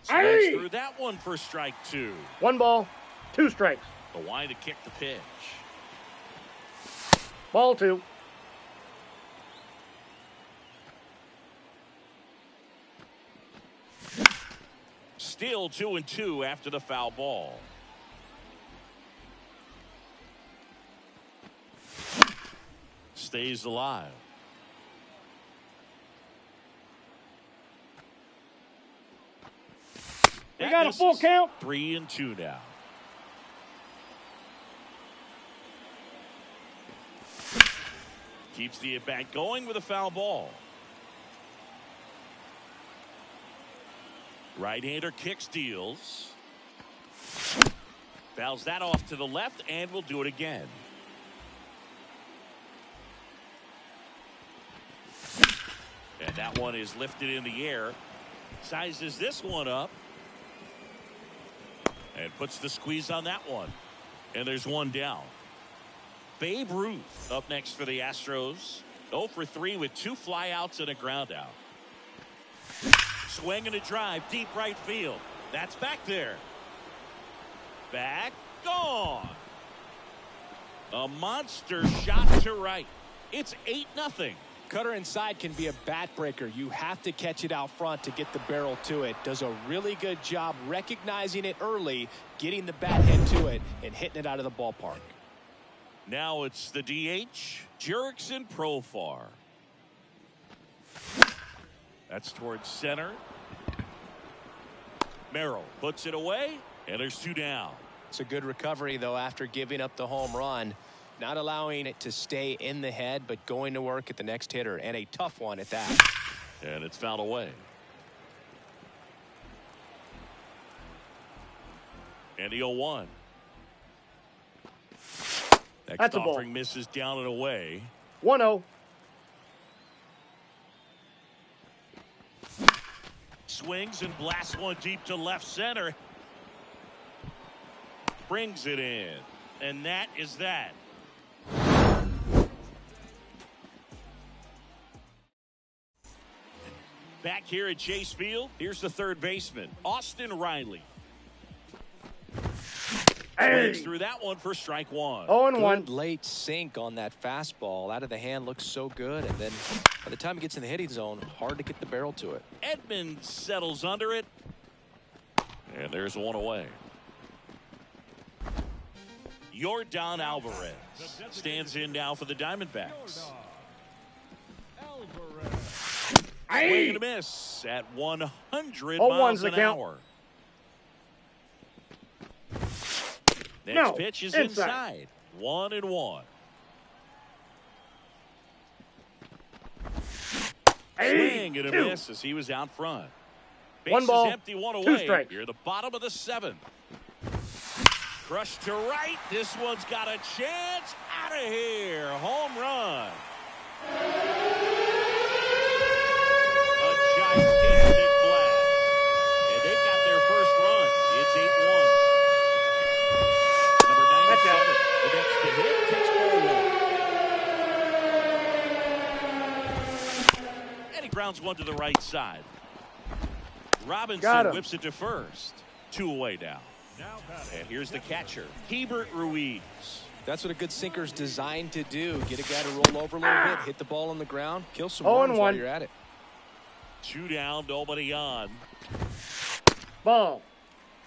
Slides through that one for strike 2. 1 ball, 2 strikes. The wind to kick the pitch. Ball 2. Still 2-2 after the foul ball. Stays alive. We got a full count. 3-2 now. Keeps the at-bat going with a foul ball. Right-hander kicks, deals. Fouls that off to the left, and will do it again. And that one is lifted in the air. Sizes this one up. And puts the squeeze on that one. And there's 1 down. Babe Ruth up next for the Astros. 0 for 3 with 2 flyouts and a ground out. Swing and a drive, deep right field. That's back there. Back, gone. A monster shot to right. It's 8-0. Cutter inside can be a bat breaker. You have to catch it out front to get the barrel to it. Does a really good job recognizing it early, getting the bat head to it, and hitting it out of the ballpark. Now it's the DH, Jurickson Profar. That's towards center. Merrill puts it away, and there's 2 down. It's a good recovery, though, after giving up the home run. not allowing it to stay in the head, but going to work at the next hitter, and a tough one at that. And it's fouled away. And the 0-1. Next That's a ball. offering misses down and away. 1-0. Swings and blasts one deep to left center. Brings it in. And that is that. Back here at Chase Field, here's the third baseman, Austin Riley. Swings through that one for strike one. 0-1. Good late sink on that fastball. Out of the hand looks so good, and then by the time it gets in the hitting zone, hard to get the barrel to it. Edmonds settles under it. And there's one away. Yordan Alvarez stands in now for the Diamondbacks. Swing and a miss at 100 miles an hour. Next pitch is inside. 1-1. Swing and a miss as he was out front. Base One ball, is empty, one 2 away. strikes. You're the bottom of the 7th. Crushed to right. This one's got a chance. Out of here. Home run. A gigantic blast. And they've got their first run. It's 8-1. Number 97. The next to hit takes ball one. And he grounds one to the right side. Robinson whips it to first. 2 away now. And here's the catcher, Hebert Ruiz. That's what a good sinker's designed to do. Get a guy to roll over a little bit, hit the ball on the ground, kill some runs while you're at it. 2 down, nobody on. Ball.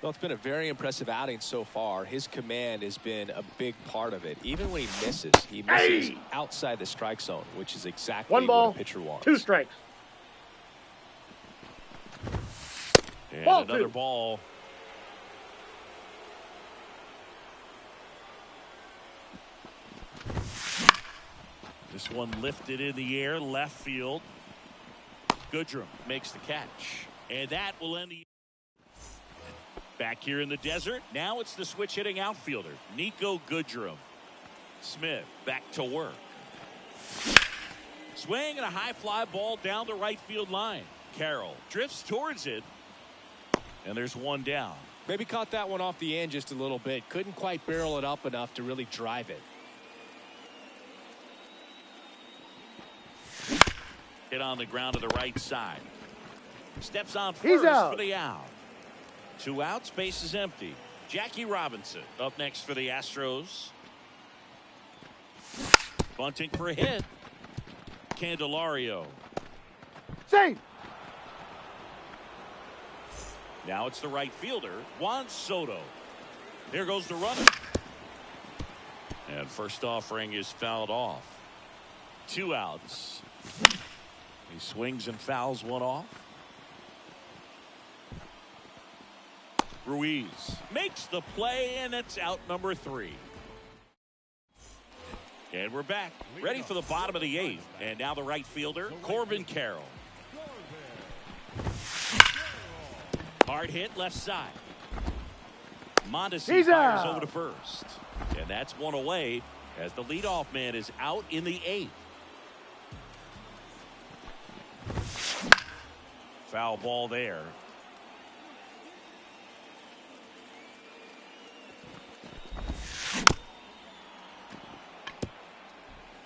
Well, it's been a very impressive outing so far. His command has been a big part of it. Even when he misses outside the strike zone, which is exactly One ball, what a pitcher wants. 2 strikes. And ball another 2. ball. This one lifted in the air, left field. Goodrum makes the catch. And that will end the... Back here in the desert, now it's the switch hitting outfielder, Nico Goodrum. Smith back to work. Swing and a high fly ball down the right field line. Carroll drifts towards it. And there's one down. Maybe caught that one off the end just a little bit. Couldn't quite barrel it up enough to really drive it. Hit on the ground to the right side. Steps on He's first out. for the out. 2 outs, base is empty. Jackie Robinson up next for the Astros. Bunting for a hit. Candelario. Safe. Now it's the right fielder, Juan Soto. There goes the runner. And first offering is fouled off. 2 outs. He swings and fouls one off. Ruiz makes the play, and it's out number 3. And we're back, ready for the bottom of the 8th. And now the right fielder, Corbin Carroll. Hard hit left side. Mondesi fires over to first. And that's one away as the leadoff man is out in the 8th. Foul ball there.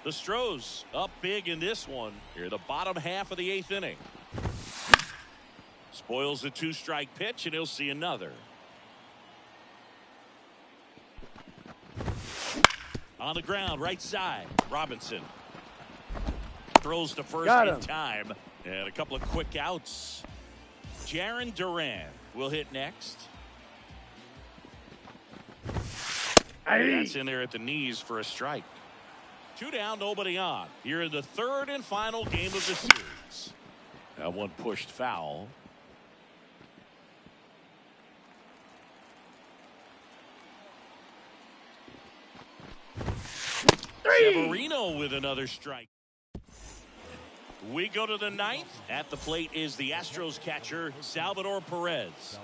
The Stros up big in this one. Here the bottom half of the 8th inning. Spoils the 2-strike pitch, and he'll see another. On the ground, right side. Robinson throws to first in time. And a couple of quick outs. Jaron Duran will hit next. That's in there at the knees for a strike. 2 down, nobody on. Here in the 3rd and final game of the series. That one pushed foul. Severino with another strike. We go to the ninth. At the plate is the Astros catcher, Salvador Perez.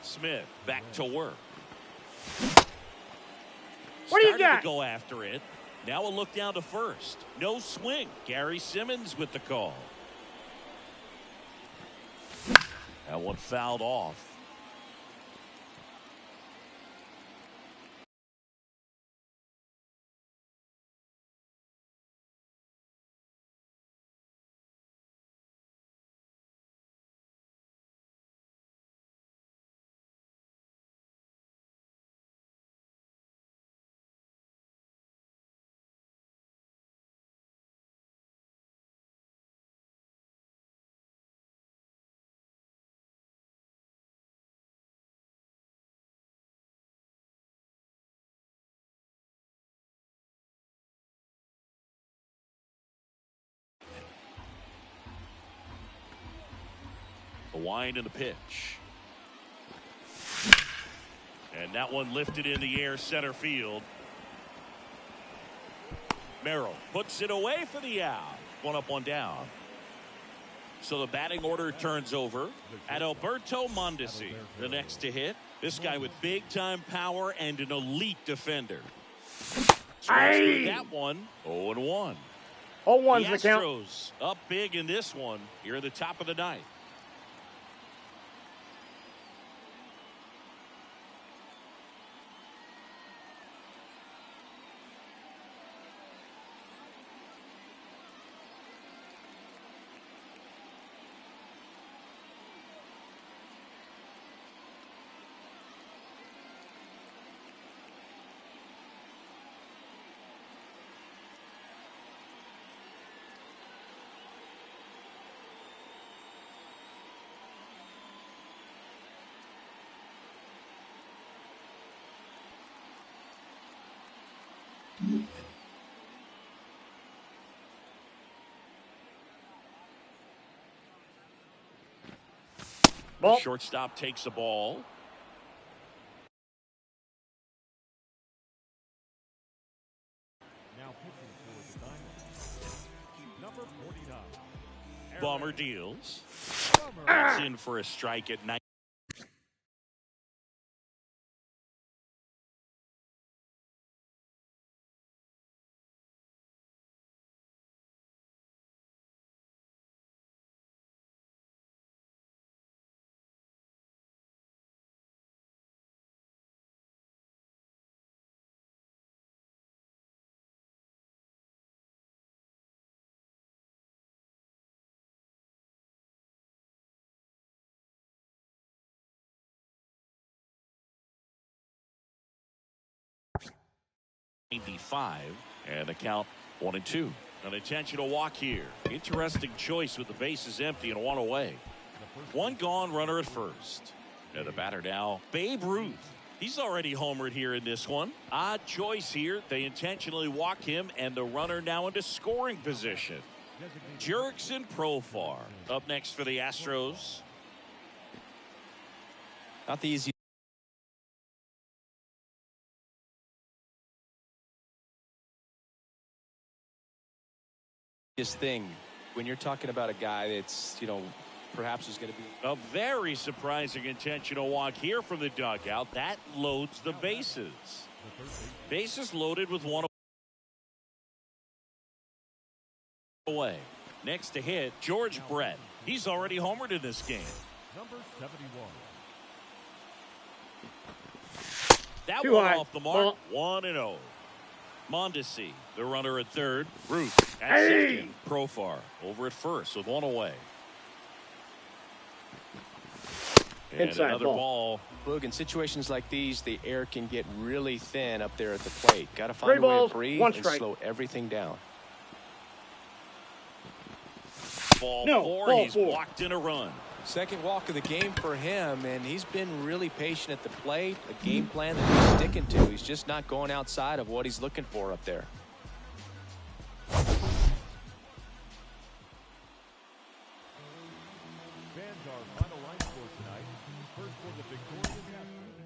Smith back to work. What do you Started got? to go after it. Now a look down to first. No swing. Gary Simmons with the call. That one fouled off. The wind and the pitch. And that one lifted in the air center field. Merrill puts it away for the out. One up, one down. So the batting order turns over. Adalberto Mondesi, the next to hit. This guy with big-time power and an elite defender. Strikes through that one. 0-1. 0-1's The the count. Astros up big in this one here at the top of the ninth. Ball. Shortstop takes the ball. Now pitching for the Diamondbacks, number 49. Bomber deals. Bummer. That's in for a strike at 9. And the count 1-2. An intentional walk here. Interesting choice with the bases empty and one away. One gone, runner at first. And the batter now, Babe Ruth. He's already homered here in this one. Odd choice here. They intentionally walk him, and the runner now into scoring position. Jurickson Profar up next for the Astros. Not the easiest thing when you're talking about a guy that's, perhaps is going to be A very surprising intentional walk here from the dugout. That loads the bases. Bases loaded with one away. Next to hit, George Brett. He's already homered in this game. Number 71. That Too one high. off the mark. Ball. 1-0. Mondesi, the runner at third. Ruth at second. Profar over at first with one away. And Inside another ball. ball. Boog, in situations like these, the air can get really thin up there at the plate. Got to find Three a way balls, to breathe one and strike. slow everything down. Ball No, four. ball He's four. walked in a run. Second walk of the game for him, and he's been really patient at the plate. A game plan that he's sticking to. He's just not going outside of what he's looking for up there. Fans are final line score tonight. First for the victorious Astros.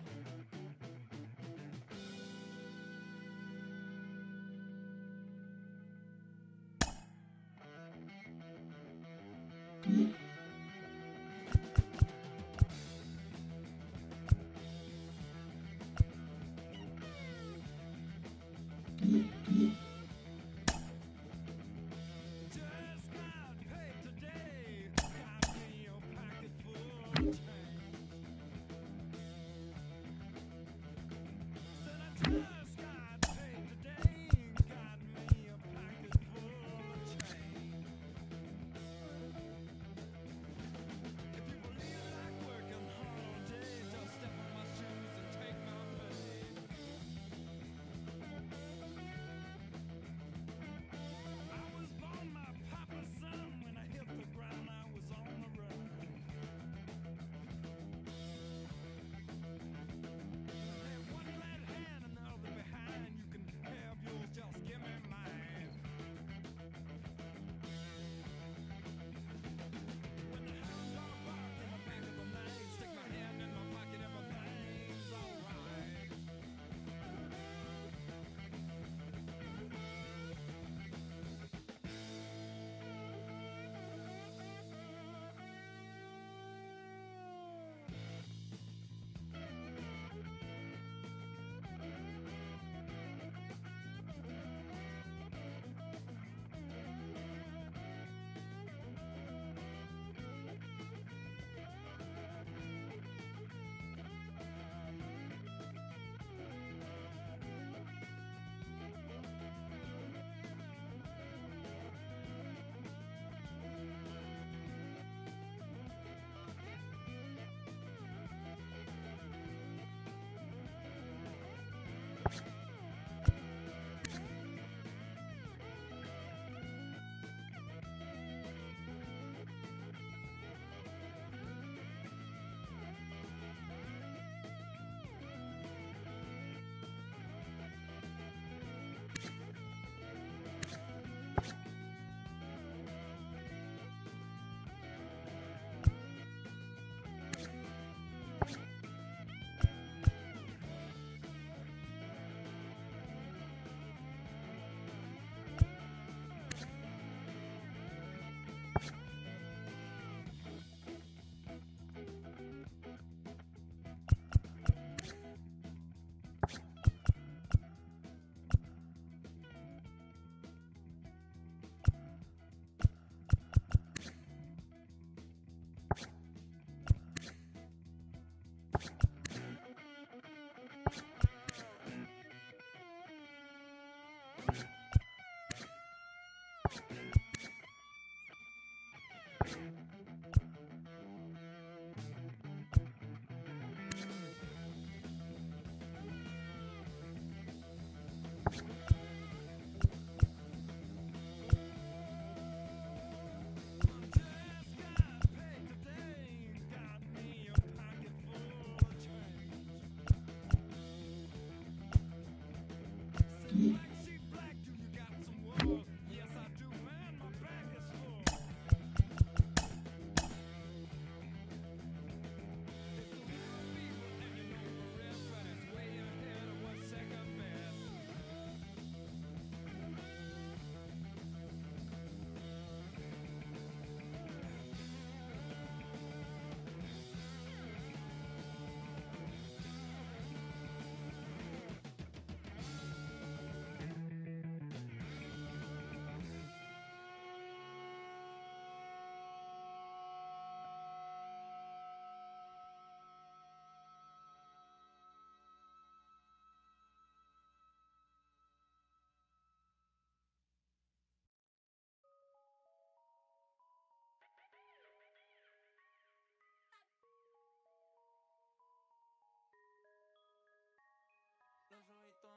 Los ojitos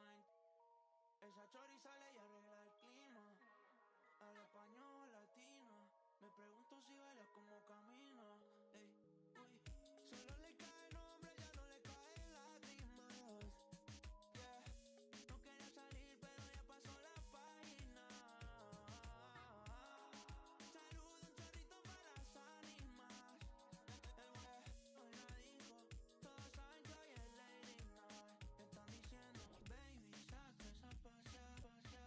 en esa chori sale y arregla el clima. Al español latina. Me pregunto si baila como camina. Ey, uy, solo le cae nombre, ya no le caen lágrimas. Yeah, no quería salir, pero ya pasó la página. Saludo un chorrito para las ánimas. El hoy la dijo, todos saben que hoy es Lady Night. Están diciendo, baby, saca esa pasada.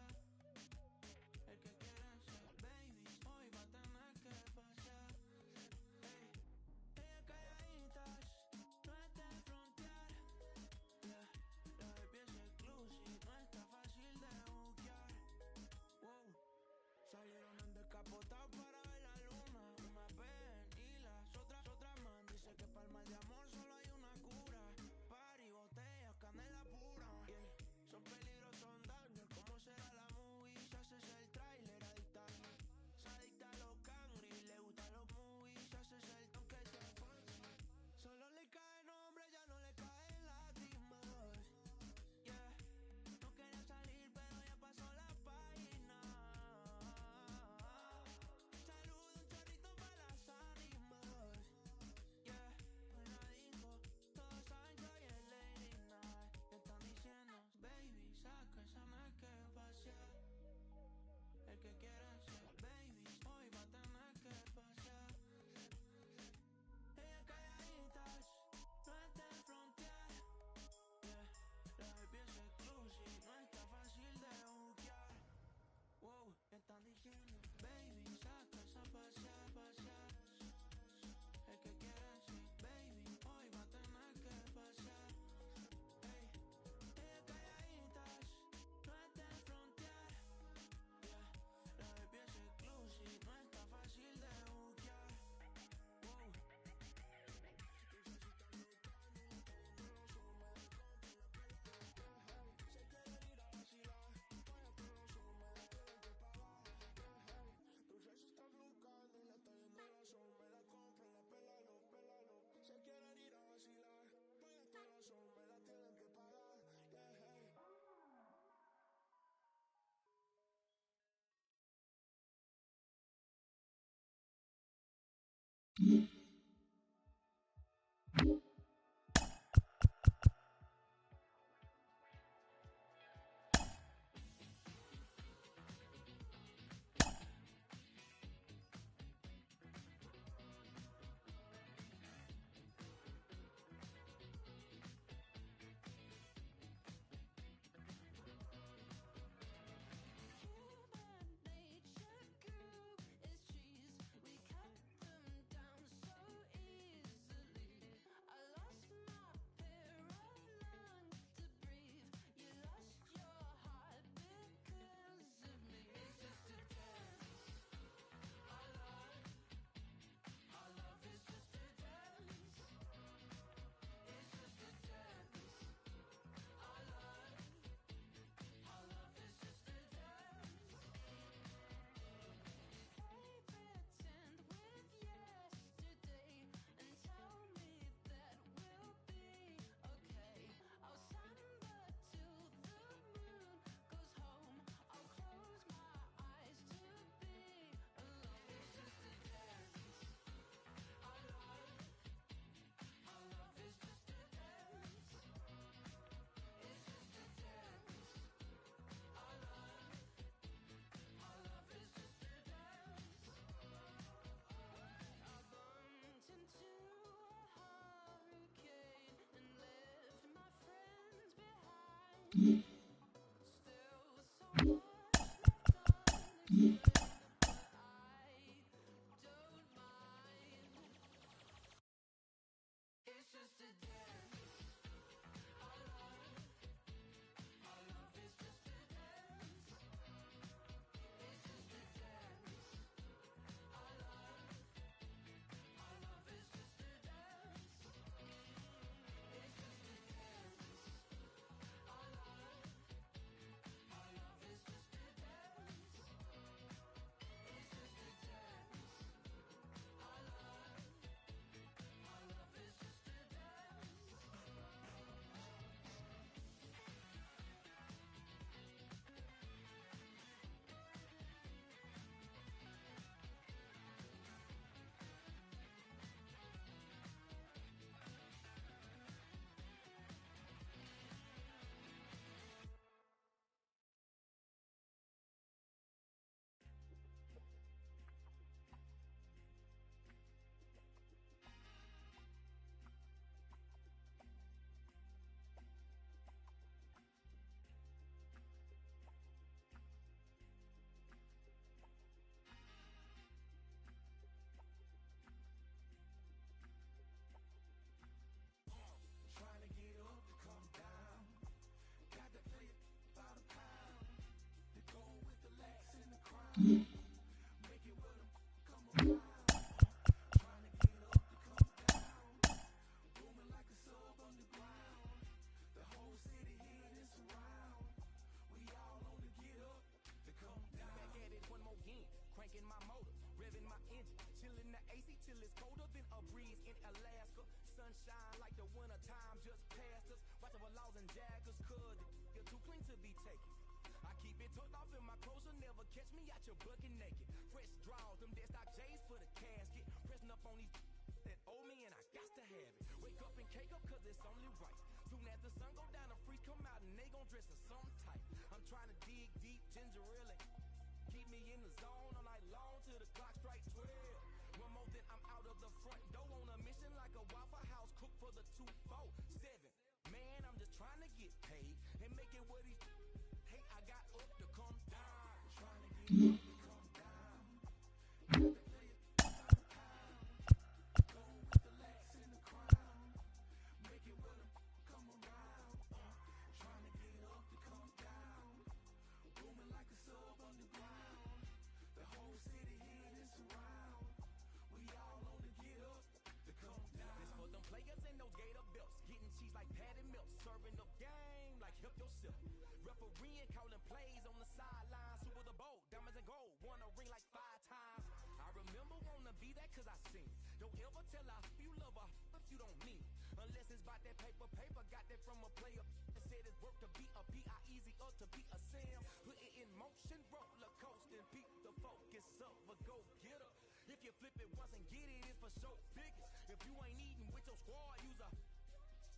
Flip it once and get it, it's for sure you ain't eating with your squad, use a.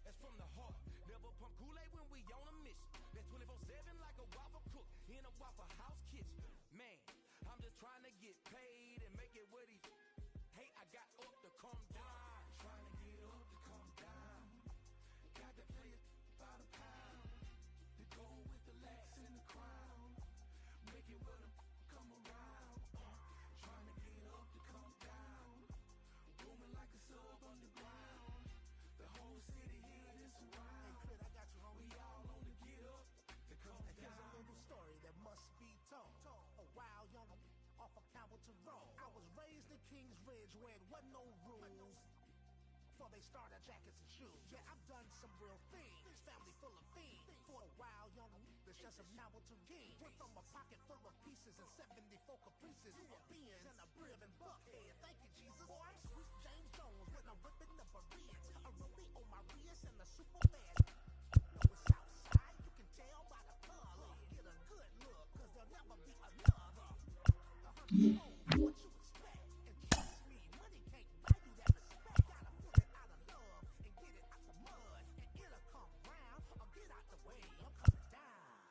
That's from the heart. Never pump Kool-Aid when we on a mission. That's 24/7 like a Waffle cook in a Waffle House kitchen. Man, I'm just trying to get paid and make it what he. Hey, I got up to come down. Trying to get up to come down. Got to play it by the pound. To go with the lax in the crown. Make it what come around. Trying to get up to come down. Booming like a sub underground. The whole city here is around. Hey, Crit, I got you, homie. We all on the get up to come And here's a down. little story that must be told. A wild young off of Calverton Road. I was raised in Kings Ridge where it wasn't no rules. Before they started jackets and shoes. Yeah, I've done some real things. Family full of fiends. For a wild young that's just a Hamilton king. Went from a pocket full of pieces and 74 caprices. A Benz and a Brib and Buckhead. Thank you, Jesus. Boy, I'm sweet James Jones when I'm whipping up a Benz. A rollie on my wrist and a Superman. No, it's outside. You can tell by the color. Get a good look, cause there'll never be another. 100 what you expect? And trust me, money can't buy you that respect. Gotta put it out of love and get it out the mud. And it'll come round or get out the way. I'm coming down.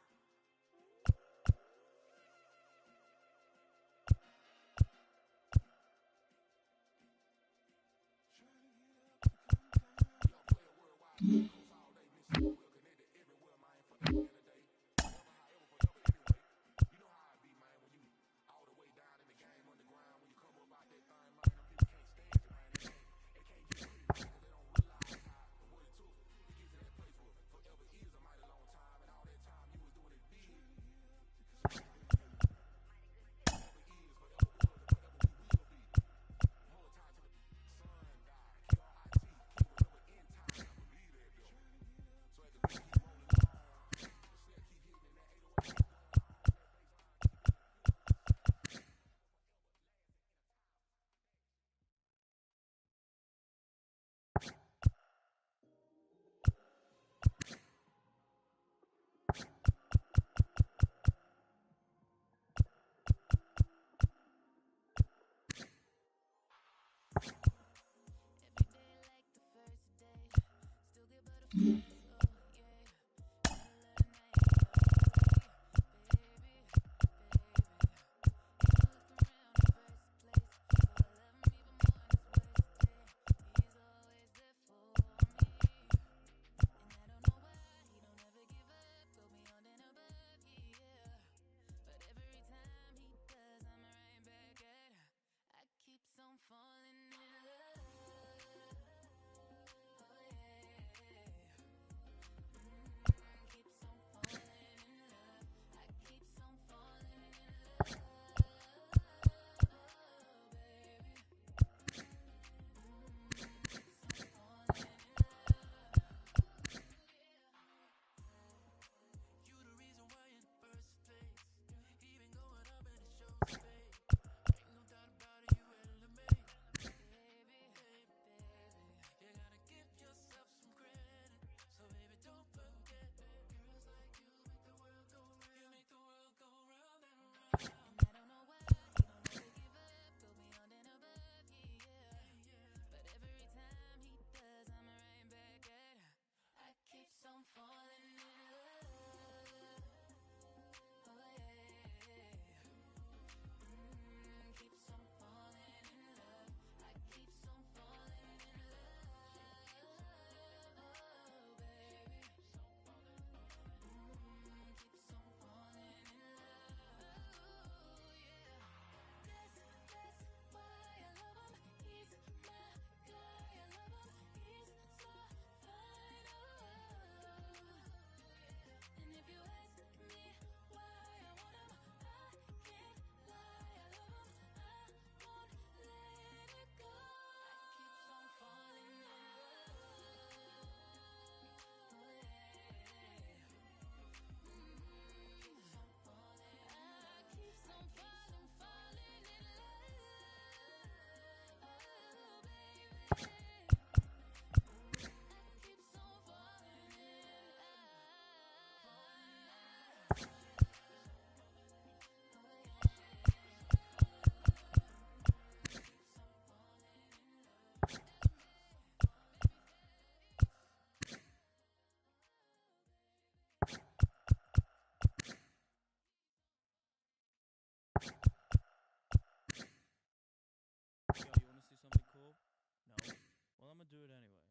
do it anyway.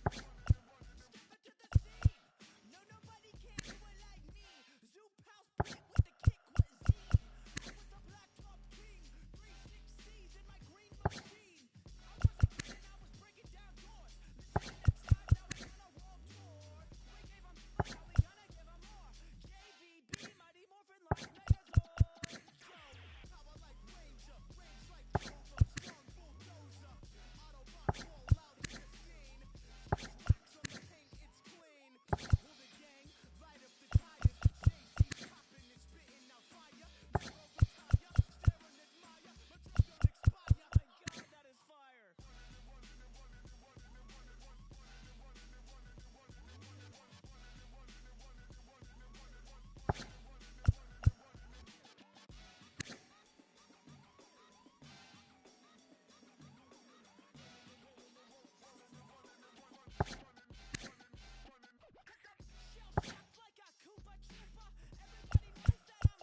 Step into the scene. No, nobody can do it like me. Zoop house pit with the kick cuisine. I was the black top king. 360s in my green machine. I was a kid and I was breaking down doors. Listen to the tribe, now we're on a world tour. We gave 'em, but now we gonna give 'em more. JVB, Mighty Morphin like Megazord. Yo, power like Ranger, range like Rover, strong bulldozer. Autobots roll out in the scene. Fresh wax on the paint, it's clean. Pull the gang, light up the tires. JC popping and spitting out fire. Never retire, stare and admire. My drugs don't expire. My God, that is fire. Shell shocked like a Koopa Troopa. Everybody knows that I'm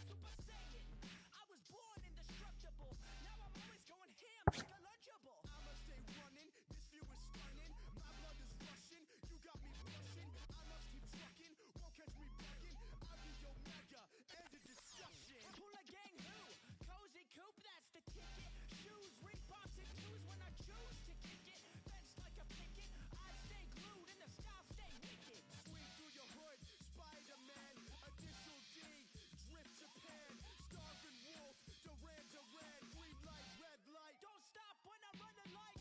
super saiyan. I was born indestructible. Now I'm always going ham like a Lunchable. I'ma stay running. This view is stunning. My blood is rushing. You got me blushing. I must keep trucking. Won't catch me bugging. I'll be Omega. End of discussion. Hula gang who? Cozy coop, that's the ticket. Shoes, Reeboks and twos when I choose to kick it. Bench like a picket. I stay glued and the style stay wicked. Swing through your hood, Spider-Man. Initial D, Drift Japan. Starving Wolf, Duran Duran. Green light, red light. Don't stop when I'm running like.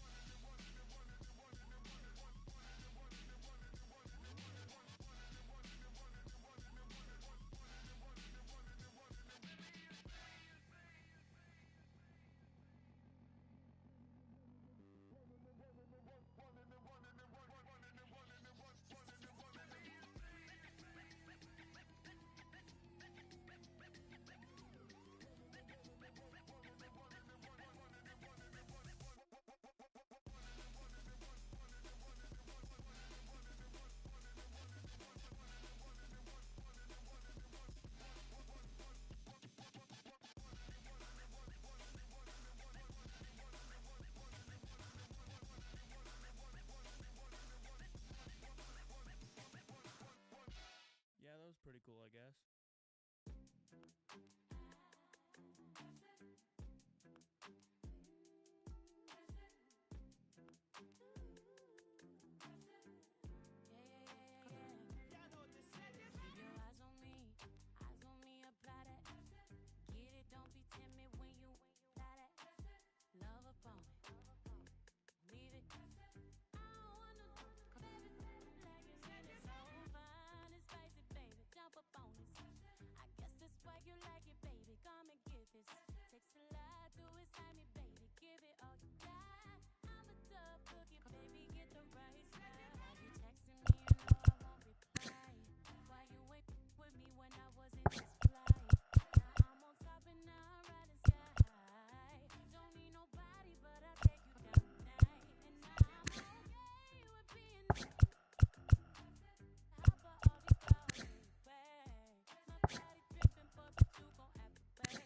Yeah, that was pretty cool, I guess. Y'all know what this is. Keep your eyes on me, apply that. Get it, don't be timid when you apply that. Love upon it, leave it. I don't wanna do baby, like you said, it's so fine and spicy, baby. Jump up on this. I guess that's why you like it, baby. Come and get this. Takes a lot to excite me, baby. Give it all you got. I'm a dub cookie, baby. Get the right side. Why you texting me? You know I won't reply. Why you ain't with me when I was in this flight? Now I'm on top and now I'm riding sky high. Don't need nobody, but I'll take you down tonight. And now I'm okay with being. How about all these flowers, baby? My body dripping, but you gon' have to pay.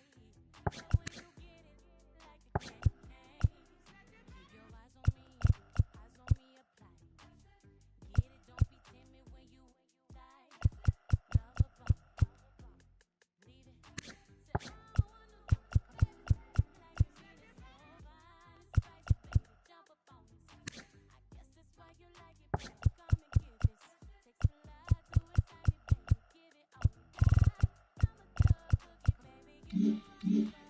But when you get it, like a candy cane. Keep your eyes on me, apply. Get it, don't be timid when you die. Love a bomb, leave it. Say, I don't wanna do baby, like you said, it's so fine and spicy, baby. Jump up on this. I guess that's why you like it, baby. Come and get this. Takes a lot to excite me, baby. Give it all you got. I'm a thug cookie, baby. Give it all you got.